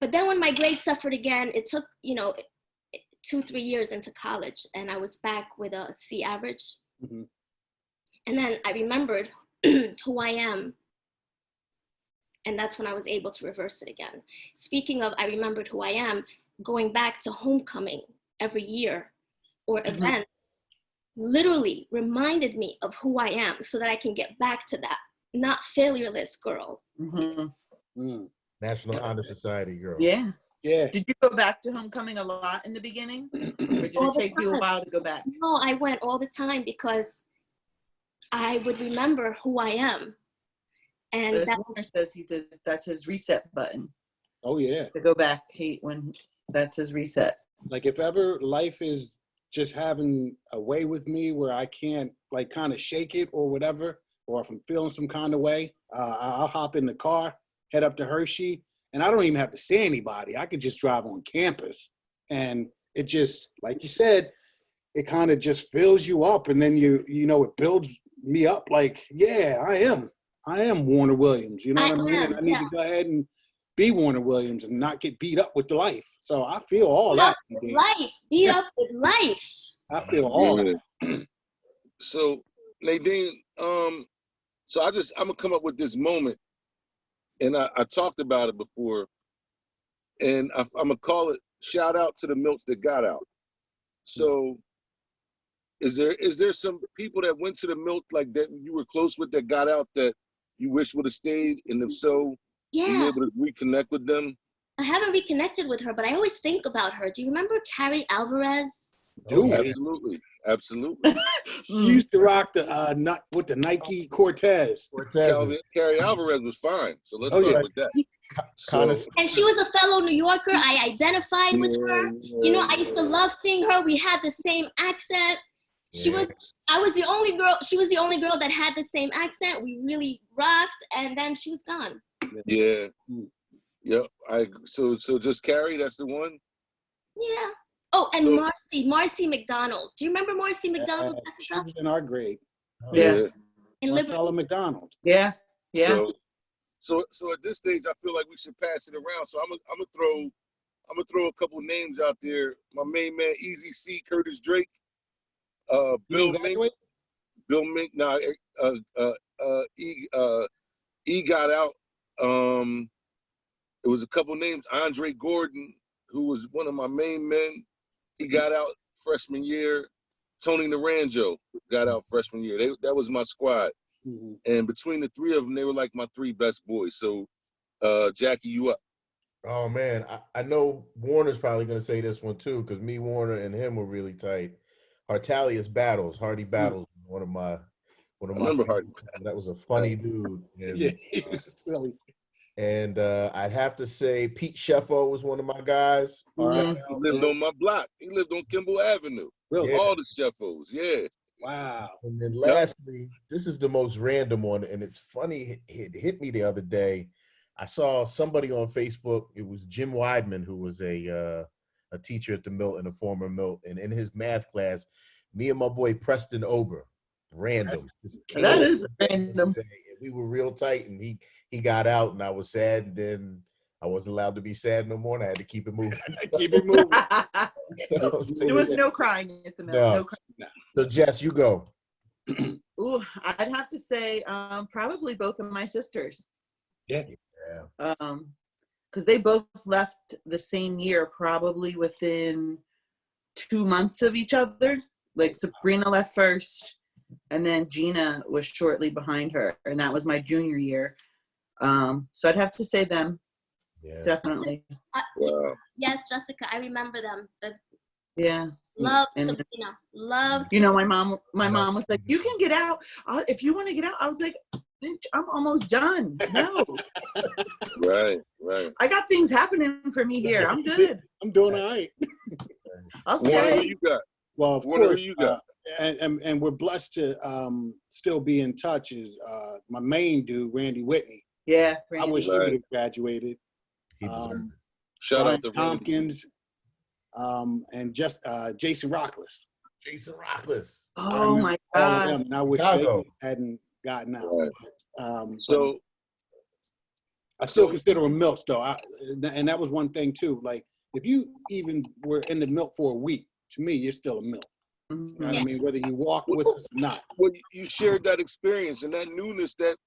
But then when my grades suffered again, it took 2-3 years into college, and I was back with a C average.
Mm-hmm.
And then I remembered who I am. And that's when I was able to reverse it again. Speaking of, I remembered who I am, going back to homecoming every year or events literally reminded me of who I am so that I can get back to that, not failureless girl.
National Honor Society girl.
Yeah.
Yeah.
Did you go back to homecoming a lot in the beginning? Or did it take you a while to go back?
No, I went all the time because I would remember who I am. And
As Warner says, that's his reset button.
Oh, yeah.
To go back, when that's his reset.
Like if ever life is just having a way with me where I can't like kind of shake it or whatever, or if I'm feeling some kind of way, I'll hop in the car, head up to Hershey, and I don't even have to see anybody. I could just drive on campus. And it just, like you said, it kind of just fills you up. And then it builds me up like, yeah, I am Warner Williams. You know what I mean? I need to go ahead and be Warner Williams and not get beat up with life. So I feel all that.
Beat up with life.
I feel all that.
So Nadine, so I'm gonna come up with this moment, and I talked about it before, and I'm gonna call it "Shout Out to the Milts That Got Out." So, is there some people that went to the Milt like that you were close with that got out that you wish would have stayed, and if so, were you able to reconnect with them?
I haven't reconnected with her, but I always think about her. Do you remember Carrie Alvarez?
Dude,
absolutely.
She used to rock the Nike Cortez.
Carrie Alvarez was fine, so let's start with that.
And she was a fellow New Yorker. I identified with her. I used to love seeing her. We had the same accent. She was the only girl that had the same accent. We really rocked, and then she was gone.
Yeah. Yep. So just Carrie, that's the one?
Yeah. Oh, and
So-
Marcy McDonald. Do you remember Marcy McDonald?
She was in our grade.
Yeah.
In Liberty.
Marcella McDonald.
Yeah. Yeah.
So at this stage, I feel like we should pass it around. So I'm gonna throw a couple names out there. My main man, Easy C, Curtis Drake, Bill Mink. Bill Mink. Nah, E got out. It was a couple names. Andre Gordon, who was one of my main men, he got out freshman year. Tony Naranjo got out freshman year. That was my squad.
Mm-hmm.
And between the three of them, they were like my three best boys. So, Jackie, you up?
Oh man, I know Warner's probably gonna say this one too, because me, Warner, and him were really tight. Hardy Battles, one of my
I remember Hardy.
That was a funny dude. And,
Yeah, he was silly.
and I'd have to say Pete Sheffo was one of my guys.
Mhm.
He lived on my block. He lived on Kimball Avenue.
Really?
Yeah.
All the Sheffos, yeah.
Wow.
And then lastly, this is the most random one, and it's funny. It hit me the other day. I saw somebody on Facebook. It was Jim Weidman, who was a teacher at the Milt and a former Milt. And in his math class, me and my boy Preston Ober, random.
That is random.
We were real tight, and he got out, and I was sad. And then I wasn't allowed to be sad no more, and I had to keep it moving.
Keep it moving.
You know what I'm saying?
There was no crying at the mill.
No.
No crying.
So Jess, you go.
Ooh, I'd have to say probably both of my sisters.
Yeah.
Because they both left the same year, probably within 2 months of each other. Like Sabrina left first, and then Gina was shortly behind her, and that was my junior year. So I'd have to say them.
Yeah.
Definitely.
Wow.
Yes, Jessica, I remember them.
Yeah.
Love
And-
Sabrina. Love.
You know, my mom was like, "You can get out if you want to get out." I was like, "Bitch, I'm almost done. No,
Right.
I got things happening for me here. I'm good.
I'm doing all right.
I'll
Warner, who
stay."
you got?
Well, of
Warner, who
course,
you got?
and we're blessed to still be in touch. Is my main dude, Randy Whitney.
Yeah.
I wish he
Right.
would have graduated.
He deserved it.
Shout
Brian
out to Randy.
Tompkins, and just Jason Rockless.
Jason Rockless.
I
Oh
remember
my
all of
God.
them, and I wish
Chicago.
they hadn't gotten out.
Right.
But
So
I still consider them Milts, though. And that was one thing too. Like, if you even were in the Milt for a week, to me, you're still a Milt. You know
Mhm.
what I mean? Whether you walk with us or not.
well, you shared that experience and that newness that,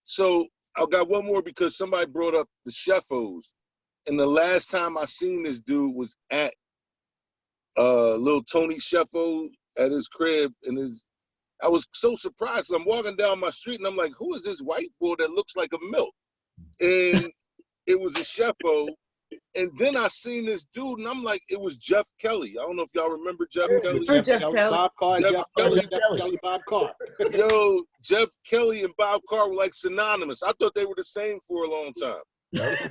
so I got one more because somebody brought up the Sheffos. And the last time I seen this dude was at little Tony Sheffo at his crib. I was so surprised. I'm walking down my street and I'm like, who is this white boy that looks like a Milt? And it was a Sheffo. And then I seen this dude and I'm like, it was Jeff Kelly. I don't know if y'all remember Jeff Kelly.
Jeff Kelly.
Bob Carr,
Jeff
Jeff Kelly,
Jeff
Jeff
Kelly.
Kelly, Bob Carr.
Yo, Jeff Kelly and Bob Carr were like synonymous. I thought they were the same for a long time.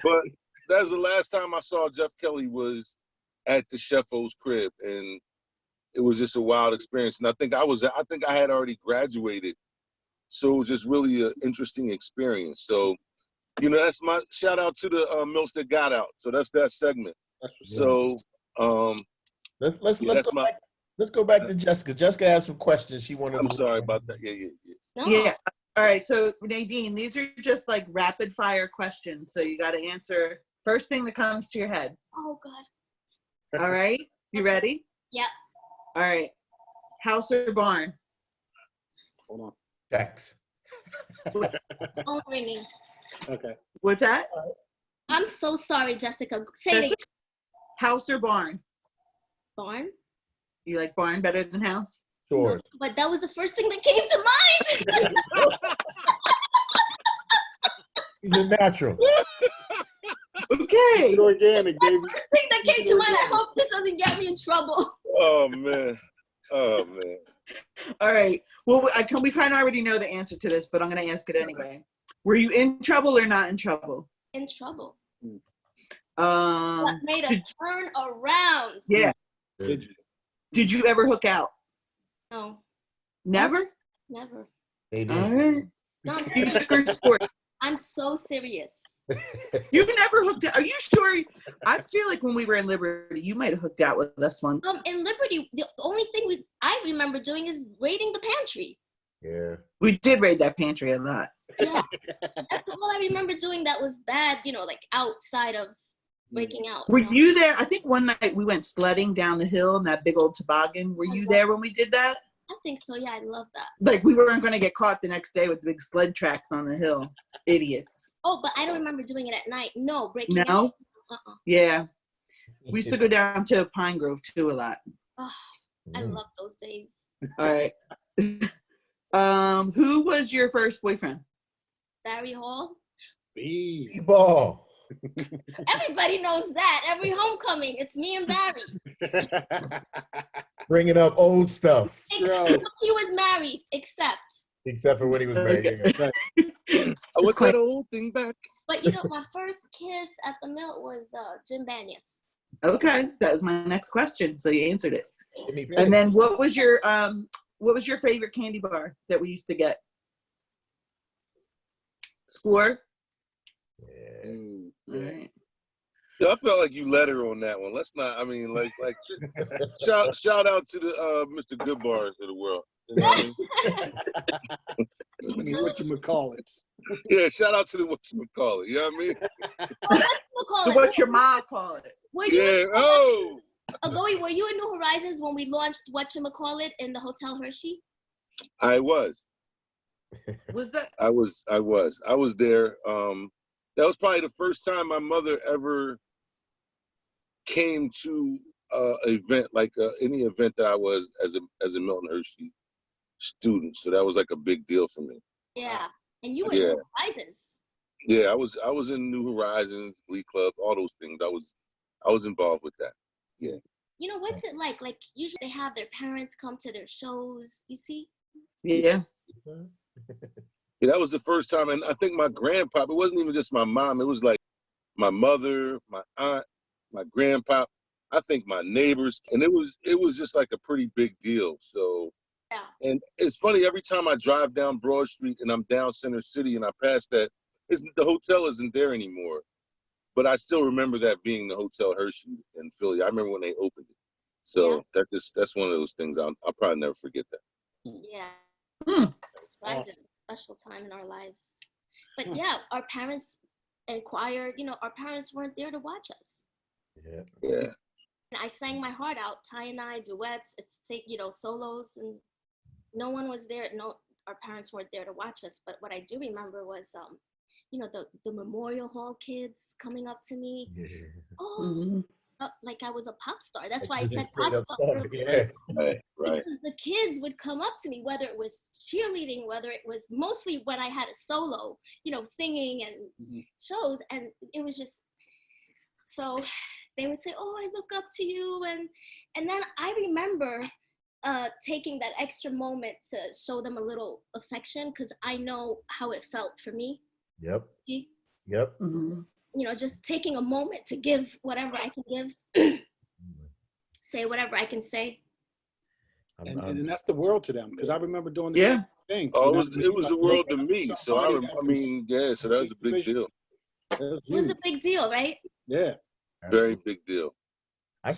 But that's the last time I saw Jeff Kelly was at the Sheffo's crib, and it was just a wild experience. And I think I had already graduated, so it was just really an interesting experience. So, that's my shout out to the Milts that got out. So that's that segment.
That's what's
So,
Let's
Yeah, that's
go back. Let's go back to Jessica. Jessica has some questions she wanted.
I'm
to
sorry about that. Yeah.
No.
Yeah. All right. So Nadine, these are just like rapid fire questions. So you got to answer first thing that comes to your head.
Oh God.
All right. You ready?
Yep.
All right. House or barn?
Hold on.
Facts.
Phone ringing.
Okay.
What's that?
I'm so sorry, Jessica. Say it
That's
again.
House or barn?
Barn.
You like barn better than house?
Sure.
But that was the first thing that came to mind.
He's a natural.
Okay.
Organic, baby.
First thing that came to mind. I hope this doesn't get me in trouble.
Oh man.
All right. Well, we kind of already know the answer to this, but I'm going to ask it anyway. Were you in trouble or not in trouble?
In trouble. What made a turn around?
Yeah.
Did you?
Did you ever hook out?
No,
Never?
never.
They
All
do.
right.
No,
You took her sport.
I'm so serious.
You never hooked out. Are you sure? I feel like when we were in Liberty, you might have hooked out with us once.
In Liberty, the only thing I remember doing is raiding the pantry.
Yeah.
We did raid that pantry a lot.
Yeah, that's all I remember doing that was bad, like outside of breaking out.
Were you there? I think one night we went sledding down the hill in that big old toboggan. Were you there when we did that?
I think so. Yeah, I love that.
Like we weren't going to get caught the next day with big sled tracks on the hill. Idiots.
Oh, but I don't remember doing it at night. No, breaking out.
No? Yeah. We used to go down to Pine Grove too a lot.
Oh, I love those days.
All right. Who was your first boyfriend?
Barry Hall.
B-ball.
Everybody knows that. Every homecoming, it's me and Barry.
Bringing up old stuff.
Except he was married, except
for when he was married.
I want that old thing back.
But my first kiss at the Milt was Jim Banyas.
Okay, that was my next question. So you answered it. And then what was your favorite candy bar that we used to get? Score?
Yeah.
All right.
Yeah, I felt like you let her on that one. Let's not. I mean, like shout out to the Mr. Goodbars of the world. You know what I mean?
Whatchamacallits.
Yeah, shout out to the whatchamacallit. You know what I mean?
So what your mom call it?
Yeah. Oh.
Agoy, were you in New Horizons when we launched whatchamacallit in the Hotel Hershey?
I was.
Was that?
I was there. That was probably the first time my mother ever came to an event, like any event that I was as a Milton Hershey student. So that was like a big deal for me.
Yeah, and you were in New Horizons.
Yeah, I was in New Horizons, Glee Club, all those things. I was involved with that. Yeah.
What's it like? Like usually they have their parents come to their shows. You see?
Yeah.
Yeah, that was the first time, and I think my grandpa, it wasn't even just my mom, it was like my mother, my aunt, my grandpa, I think my neighbors, and it was just like a pretty big deal. So,
yeah.
And it's funny, every time I drive down Broad Street and I'm down Center City and I pass that, the hotel isn't there anymore, but I still remember that being the Hotel Hershey in Philly. I remember when they opened it. So that's one of those things I'll probably never forget that.
Yeah.
Awesome.
It's a special time in our lives. But yeah, our parents inquired, our parents weren't there to watch us.
Yeah.
And I sang my heart out, Ty and I, duets, solos, and no one was there. No, our parents weren't there to watch us. But what I do remember was, the Memorial Hall kids coming up to me.
Yeah.
Mm-hmm.
Like I was a pop star. That's why I said pop star.
Yeah.
Right.
Because the kids would come up to me, whether it was cheerleading, whether it was mostly when I had a solo, singing and shows. And it was just, so they would say, oh, I look up to you. And then I remember taking that extra moment to show them a little affection because I know how it felt for me.
Yep.
See?
Yep.
Mm-hmm.
Just taking a moment to give whatever I can give, say whatever I can say.
And that's the world to them, because I remember doing the same thing.
Oh, it was the world to me. So so that was a big deal.
It was a big deal, right?
Yeah.
Very big deal.
I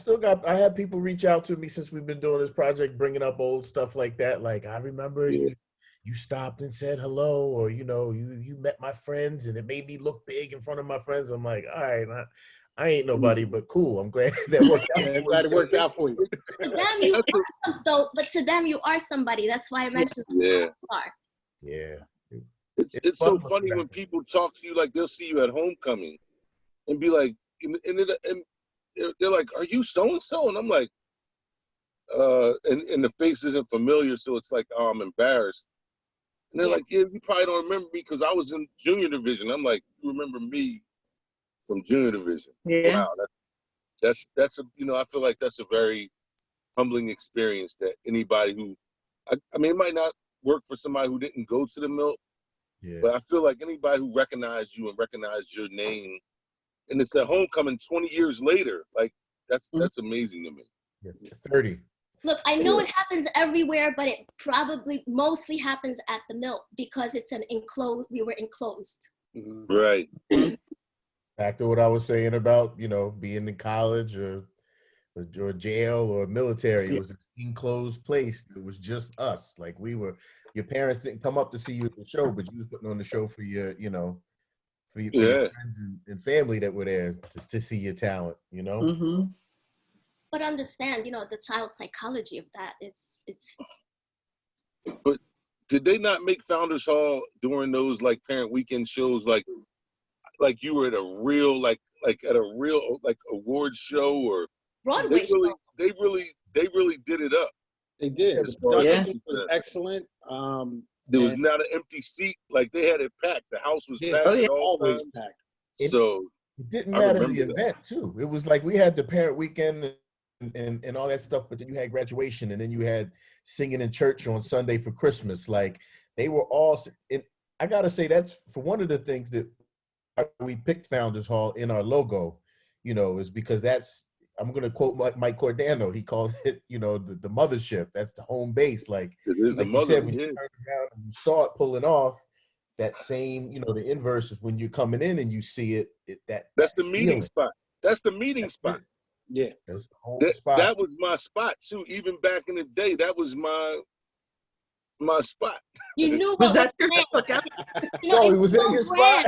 had people reach out to me since we've been doing this project, bringing up old stuff like that. Like, I remember you stopped and said hello, or, you met my friends and it made me look big in front of my friends. I'm like, all right, I ain't nobody, but cool. I'm glad that worked out.
I'm glad it worked out for you.
To them, you are but to them, you are somebody. That's why I mentioned
Yeah.
Yeah.
It's so funny when people talk to you, like they'll see you at homecoming and be like, and they're like, are you so-and-so? And I'm like, and the face isn't familiar, so it's like, oh, I'm embarrassed. And they're like, yeah, you probably don't remember me because I was in junior division. I'm like, you remember me from junior division?
Yeah.
Wow, that's I feel like that's a very humbling experience that anybody who, I mean, it might not work for somebody who didn't go to the Milt, but I feel like anybody who recognized you and recognized your name, and it's at homecoming 20 years later, like that's amazing to me.
Yeah, 30.
Look, I know it happens everywhere, but it probably mostly happens at the Milt because it's we were enclosed.
Right.
Back to what I was saying about, being in college or jail or military. It was this enclosed place. It was just us. Like your parents didn't come up to see you at the show, but you was putting on the show for your, for your friends and family that were there to see your talent,
Mm-hmm.
But understand, the child psychology of that. It's.
But did they not make Founders Hall during those like parent weekend shows like you were at a real like award show or
Broadway
they really did it up.
They did.
As far as
It was excellent.
There was not an empty seat. Like they had it packed. The house was packed.
Oh, yeah.
Always packed.
So
it didn't matter the event too. It was like we had the parent weekend and all that stuff, but then you had graduation and then you had singing in church on Sunday for Christmas. Like they were all. And I gotta say that's for one of the things that we picked Founders Hall in our logo. Is because I'm going to quote Mike Cordano. He called it, the mothership. That's the home base. Like,
it is
like
the
you
mother.
said, when you turned around and you saw it pulling off, that same, the inverse is when you're coming in and you see it.
That's the meeting spot. That's the meeting spot.
Yeah.
That's the home spot.
That was my spot too. Even back in the day, that was my spot.
You knew what
Was that your
planned.
lookout?
No, he was in his spot.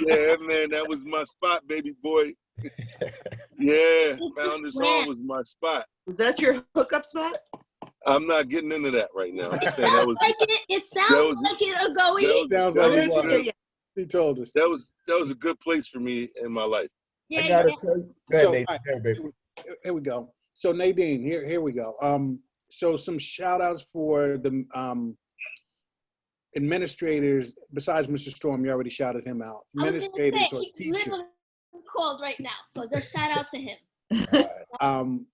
Yeah, man, that was my spot, baby boy. Yeah, Founders Hall was my spot.
Was that your hookup spot?
I'm not getting into that right now. I'm just saying that was.
It sounds like it, Agoey.
Sounds
that
like
was-
it. He told us.
That was a good place for me in my life.
I gotta tell you. Go ahead,
So,
Nate.
all right,
Go ahead, baby.
Here we go. So Nadine, here we go. So some shout outs for the administrators, besides Mr. Storm, you already shouted him out.
I was gonna
Administrators
say,
or
he's
teachers.
literally called right now, so just shout out to him.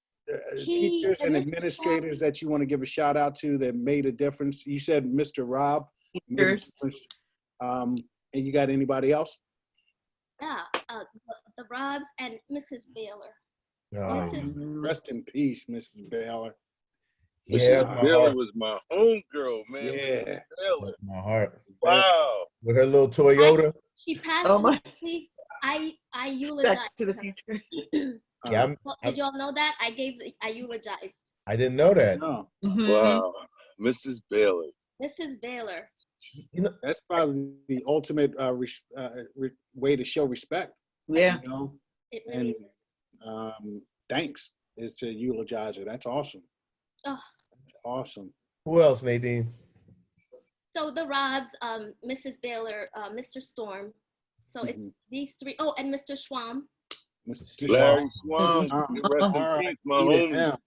Teachers and
Mr.
administrators that you want to give a shout out to that made a difference. You said Mr. Rob made a difference. And you got anybody else?
Yeah, the Robs and Mrs. Baylor.
Rest in peace, Mrs. Baylor.
Yeah,
Mrs. Baylor was my homegirl, man.
Yeah.
Mrs. Baylor.
my heart.
Wow.
With her little Toyota.
She passed
Oh my!
away. I eulogized
Back to the
her.
future.
Yeah,
Did y'all know that? I eulogized
I didn't know that.
No,
Mhm.
Wow. Mrs. Baylor.
Mrs. Baylor.
that's probably the ultimate way to show respect.
Yeah.
You know,
It really
And-
is.
thanks is to eulogize her. That's awesome.
Oh.
That's awesome.
Who else, Nadine?
So the Robs, Mrs. Baylor, Mr. Storm. So it's these three. Oh, and Mr. Schwam.
Mr.
Larry
Schwam.
Swan. Rest in
All right.
peace, my
Eat it
homie.
now.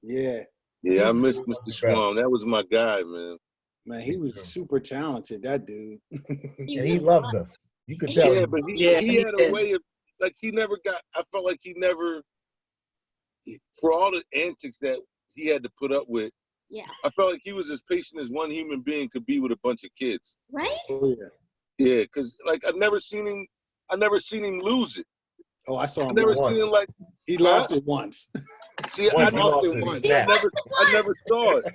Yeah,
Yeah, I miss Mr. Schwam. That was my guy, man.
man, he was super talented. That dude.
And he loved us. You could tell.
Yeah, but he had a way of, like, I felt like he never, for all the antics that he had to put up with,
Yeah.
I felt like he was as patient as one human being could be with a bunch of kids.
Right?
Oh yeah.
Yeah, because, like, I never seen him lose it.
Oh, I saw
I
him.
never
once.
seen him, like,
He lost it once.
see, I
Once he
lost
lost
it
it, he
once.
snapped.
I never saw it.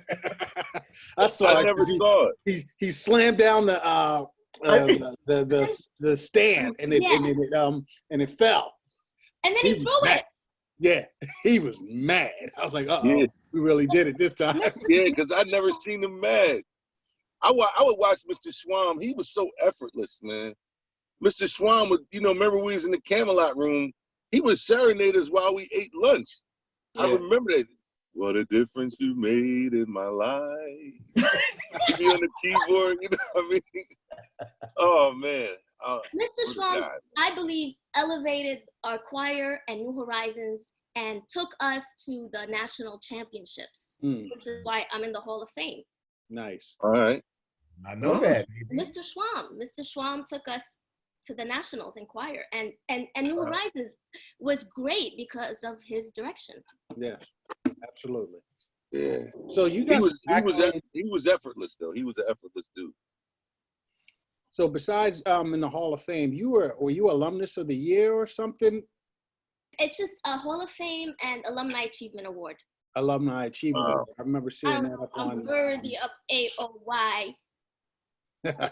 I saw
I
it.
never
'cause
saw it.
He slammed down the stand and it fell.
And then
He
he
was
threw
mad.
it.
Yeah, he was mad. I was like,
Yeah.
we really did it this time.
Yeah, because I'd never seen him mad. I would watch Mr. Schwam. He was so effortless, man. Mr. Schwam would, remember we was in the Camelot room. He would serenade us while we ate lunch. I
Yeah.
remember that. What a difference you made in my life. He'd be on the keyboard, you know what I mean? Oh, man.
Mr.
What a
Schwam,
guy.
I believe, elevated our choir and New Horizons and took us to the national championships, which is why I'm in the Hall of Fame.
Nice.
All right.
I know that.
Mr. Schwam took us to the nationals in choir, and New Horizons was great because of his direction.
Yes, absolutely.
Yeah.
So you
He
got
was effortless, though. He was an effortless dude.
So besides in the Hall of Fame, were you alumnus of the year or something?
It's just a Hall of Fame and Alumni Achievement Award.
Alumni Achievement
Wow.
Award. I remember seeing that up
I'm
on.
worthy of AOY.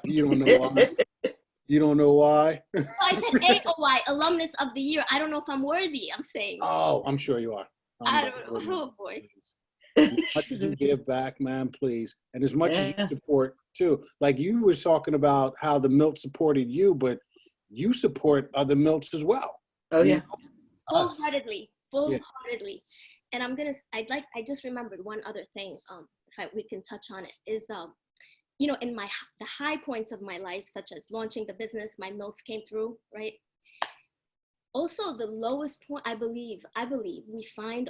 You don't know why. You don't know why?
No, I said AOY, Alumnus of the Year. I don't know if I'm worthy, I'm saying.
Oh, I'm sure you are.
I don't know. Oh, boy.
As much as you give back, man, please. And as much as you support, too. Like you were talking about how the Milt supported you, but you support other Milts as well.
Oh, yeah.
Full-heartedly. Full-heartedly. And I just remembered one other thing, we can touch on it, is, you know, in the high points of my life, such as launching the business, my Milts came through, right? Also, the lowest point, I believe we find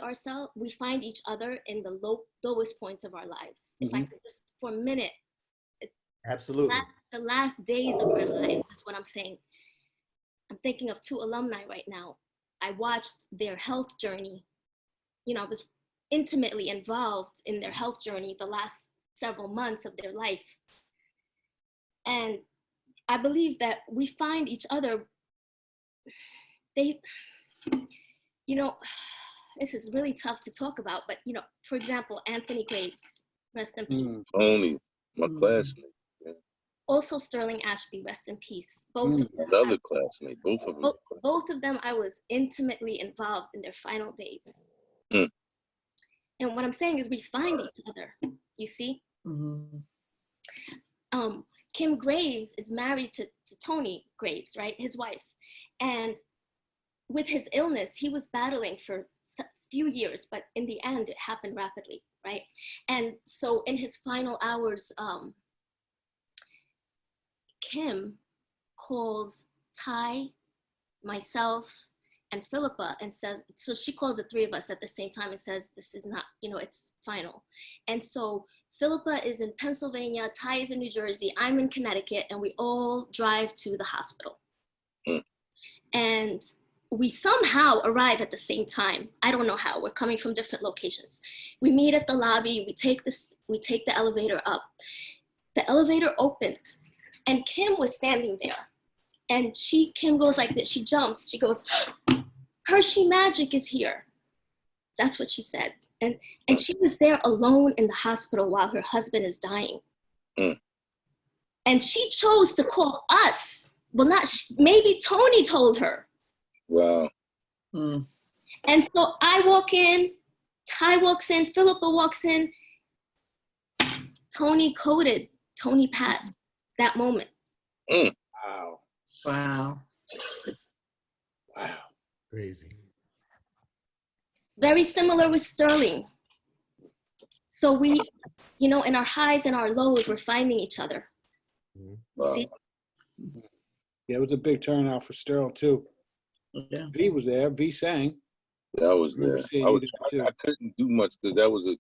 each other in the lowest points of our lives. If I could just, for a minute.
Absolutely.
The last days of our lives is what I'm saying. I'm thinking of two alumni right now. I watched their health journey. You know, I was intimately involved in their health journey the last several months of their life. And I believe that we find each other. You know, this is really tough to talk about, but, you know, for example, Anthony Graves, rest in peace.
Tony, my classmate. Yeah.
Also Sterling Ashby, rest in peace. Both of them.
Another classmate, both of them.
Both of them, I was intimately involved in their final days. And what I'm saying is we find each other, you see? Kim Graves is married to Tony Graves, right? His wife. And with his illness, he was battling for a few years, but in the end, it happened rapidly, right? And so in his final hours, Kim calls Ty, myself, and Philippa and says, so she calls the three of us at the same time and says, this is not, you know, it's final. And so Philippa is in Pennsylvania, Ty is in New Jersey, I'm in Connecticut, and we all drive to the hospital. And we somehow arrive at the same time. I don't know how. We're coming from different locations. We meet at the lobby. We take the elevator up. The elevator opened, and Kim was standing there. And Kim goes like this. She jumps. She goes, Hershey Magic is here. That's what she said. And she was there alone in the hospital while her husband is dying. And she chose to call us. Well, maybe Tony told her.
Wow.
And so I walk in, Ty walks in, Philippa walks in. Tony coded, Tony passed that moment.
Wow.
Wow.
Wow.
Crazy.
Very similar with Sterling. So we, you know, in our highs and our lows, we're finding each other.
Wow.
See?
Yeah, it was a big turnout for Sterling, too.
Yeah.
V was there. V sang.
Yeah, I was there. I couldn't do much because that was it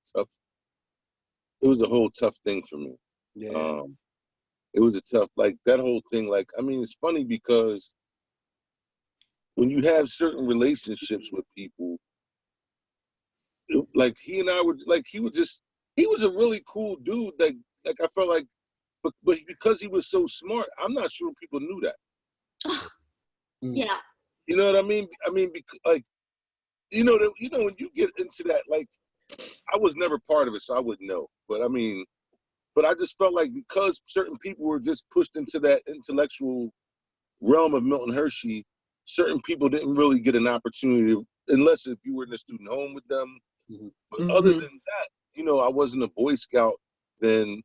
was a whole tough thing for me.
Yeah.
It was a tough, like that whole thing. Like, I mean, it's funny because when you have certain relationships with people, like he and I were, like he was a really cool dude. Like I felt like, but because he was so smart, I'm not sure people knew that.
Yeah.
You know what I mean? I mean, because, like, you know, when you get into that, like, I was never part of it, so I wouldn't know. But I mean, but I just felt like because certain people were just pushed into that intellectual realm of Milton Hershey, certain people didn't really get an opportunity, unless if you were in the student home with them. But other than that, you know, I wasn't a Boy Scout then.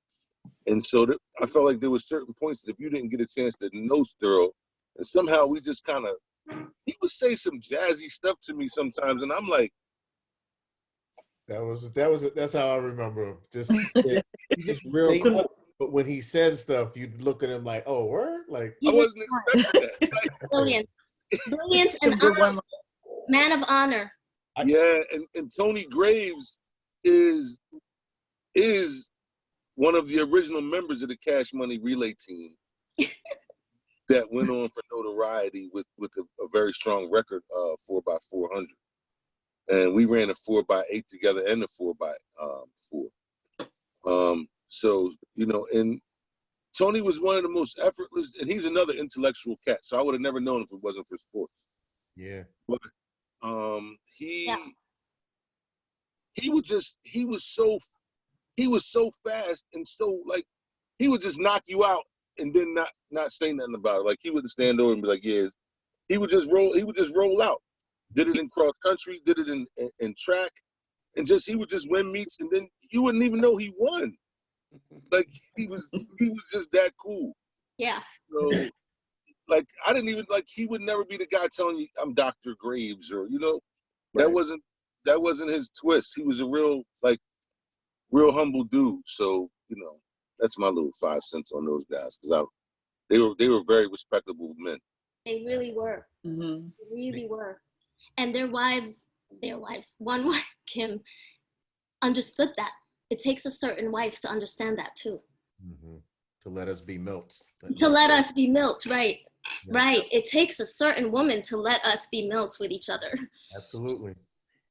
And so I felt like there were certain points that if you didn't get a chance to know Sterl, and somehow we just kind of, he would say some jazzy stuff to me sometimes, and I'm like,
that's how I remember him. Just real. But when he said stuff, you'd look at him like, "Oh, word!" Like
I wasn't expecting that. Like,
brilliant and honor. Man of honor.
Yeah, and Tony Graves is one of the original members of the Cash Money Relay team that went on for notoriety with a very strong record, 4x400. And we ran a 4x8 together and a 4x4. So, you know, and Tony was one of the most effortless, and he's another intellectual cat. So I would have never known if it wasn't for sports.
Yeah.
But he was so fast and so, like, he would just knock you out and then not say nothing about it. Like he wouldn't stand over and be like, yeah. He would just roll out. Did it in cross country, did it in track, and he would just win meets, and then you wouldn't even know he won. Like he was just that cool.
Yeah.
So like I didn't even like he would never be the guy telling you I'm Dr. Graves or that wasn't his twist. He was a real humble dude. So that's my little 5 cents on those guys because they were very respectable men.
They really were.
Mm-hmm.
They really were. And their wives, one wife, Kim, understood that. It takes a certain wife to understand that too.
Mm-hmm. To let us be Milts.
To let us be Milts, right.
Yeah.
Right. It takes a certain woman to let us be Milts with each other.
Absolutely.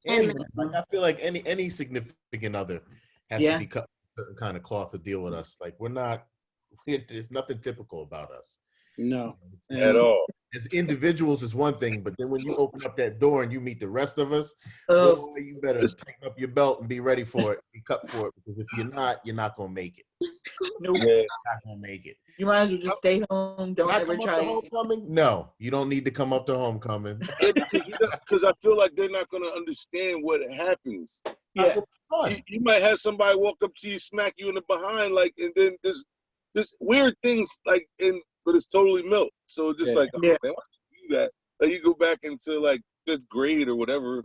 And
like I feel like any significant other has to be cut with a certain kind of cloth to deal with us. Like there's nothing typical about us.
No.
At all.
As individuals is one thing, but then when you open up that door and you meet the rest of us,
Oh,
boy, you better tighten up your belt and be ready for it, be cut for it, because if you're not gonna make it.
no.
Yeah.
You're not gonna make it.
You might as well just stay home. Don't ever
Come up
try
to homecoming? No, you don't need to come up to homecoming.
Because I feel like they're not going to understand what happens.
Yeah.
You might have somebody walk up to you, smack you in the behind, and then there's weird things but it's totally Milt. So just man, why do you do that? Like you go back into 5th grade or whatever.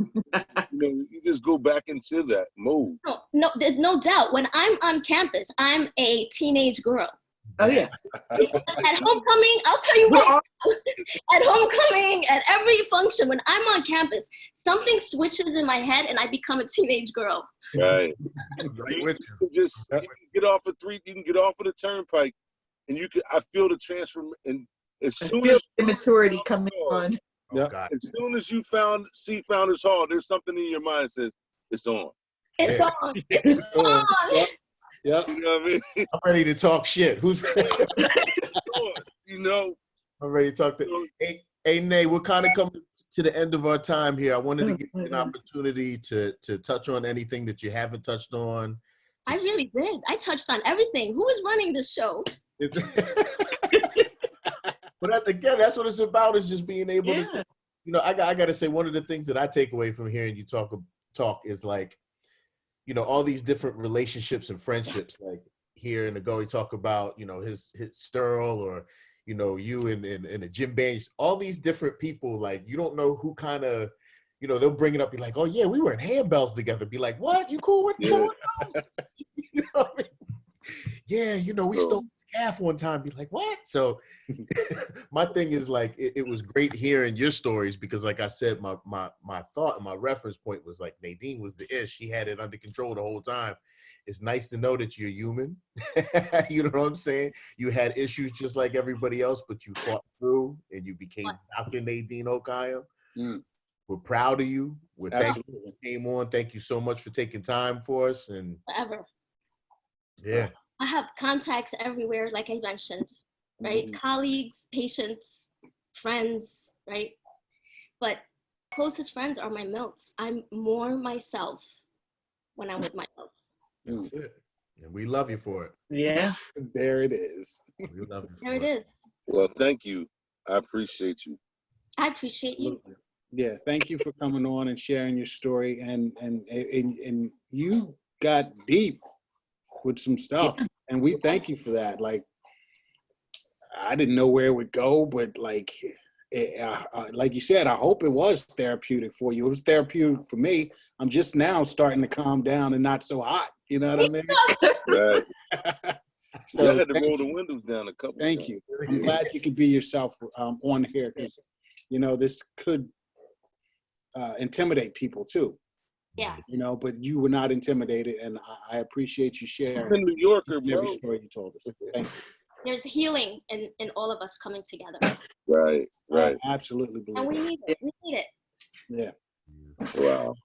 You just go back into that mode.
No, there's no doubt. When I'm on campus, I'm a teenage girl.
Oh yeah.
At homecoming, I'll tell you what. At homecoming, at every function, when I'm on campus, something switches in my head and I become a teenage girl.
Right.
Right with you.
You can get off of the turnpike, and I feel the transfer. And as soon as
the maturity coming on.
Oh, God.
As soon as you see Founders Hall, there's something in your mind that says it's on.
It's on. It's on.
Yep.
You know what I mean?
I'm ready to talk shit. Who's ready? I'm ready to talk to. Hey, Nay, we're kind of coming to the end of our time here. I wanted to give you an opportunity to touch on anything that you haven't touched on.
I really did. I touched on everything. Who is running this show?
But again, that's what it's about, is just being able to, I got to say, one of the things that I take away from hearing you talk is all these different relationships and friendships, like here in the Go, he talk about, his Sterl or, you in the gym band, all these different people, like, you don't know who kind of, they'll bring it up, be like, oh yeah, we were in handbells together. Be like, what? You cool with going on? You know what I mean? Yeah, we stole half one time. Be like, what? So my thing is it was great hearing your stories, because like I said, my thought and my reference point was like Nadine was the ish. She had it under control the whole time. It's nice to know that you're human. You know what I'm saying? You had issues just like everybody else, but you fought through and you became Dr. Nadine Hokayem. We're proud of you. We're thankful you came on. Thank you so much for taking time for us. And
forever.
Yeah.
I have contacts everywhere, like I mentioned, right? Colleagues, patients, friends, right? But closest friends are my Milts. I'm more myself when I'm with my Milts.
That's it. And we love you for it.
Yeah.
There it is.
We love you
There
for
it is.
Well, thank you. I appreciate you.
I appreciate you.
Yeah, thank you for coming on and sharing your story, and you got deep with some stuff, and we thank you for that. Like, I didn't know where it would go, but like you said, I hope it was therapeutic for you. It was therapeutic for me. I'm just now starting to calm down and not so hot. You know what I mean?
Right.
So,
I had to roll the windows down a couple
thank
times.
you. I'm glad you could be yourself on here, because this could intimidate people too.
Yeah.
But you were not intimidated, and I appreciate you sharing.
I'm a New Yorker, bro.
Every story you told us. Thank you.
There's healing in all of us coming together.
Right, right.
I absolutely believe
And we
it.
need it. We need it.
Yeah.
Wow.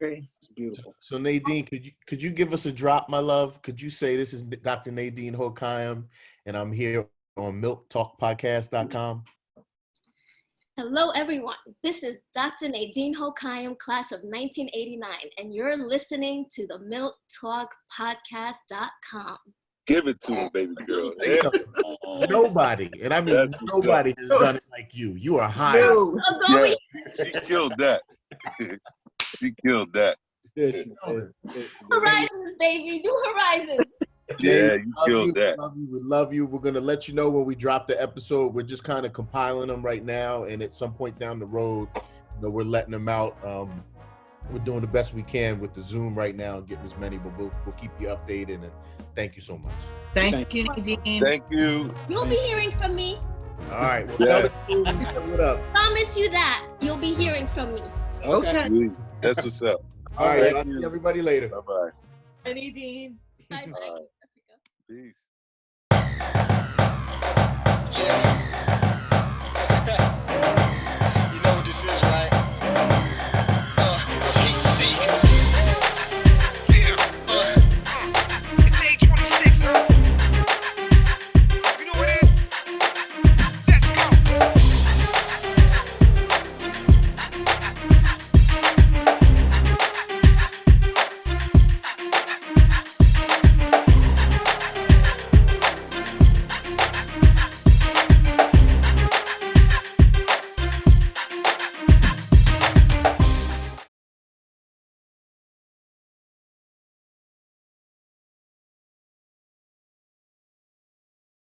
It's beautiful.
So Nadine, could you give us a drop, my love? Could you say, this is Dr. Nadine Hokayem, and I'm here on MiltTalkPodcast.com?
Hello, everyone. This is Dr. Nadine Hokayem, class of 1989, and you're listening to the MiltTalkPodcast.com.
Give it to him, baby girl.
Say something. Nobody, and I mean
That's what's
nobody has done it like you. You are high.
No.
I'm going.
She killed that. She killed that.
Horizons, baby. New horizons.
Yeah, you killed that.
We love you. We're gonna let you know when we drop the episode. We're just kind of compiling them right now, and at some point down the road, we're letting them out. We're doing the best we can with the Zoom right now and getting as many, but we'll keep you updated. And thank you so much.
Thank you, Nadine.
Thank you.
You'll be hearing from me.
All right. Well, tell the team what up.
Promise you that you'll be hearing from me.
Okay.
Sweet. That's what's up.
All right.
Thank
I'll
you.
see everybody later.
Bye-bye.
Nadine.
Bye.
All right. Peace.
You know what this is, right?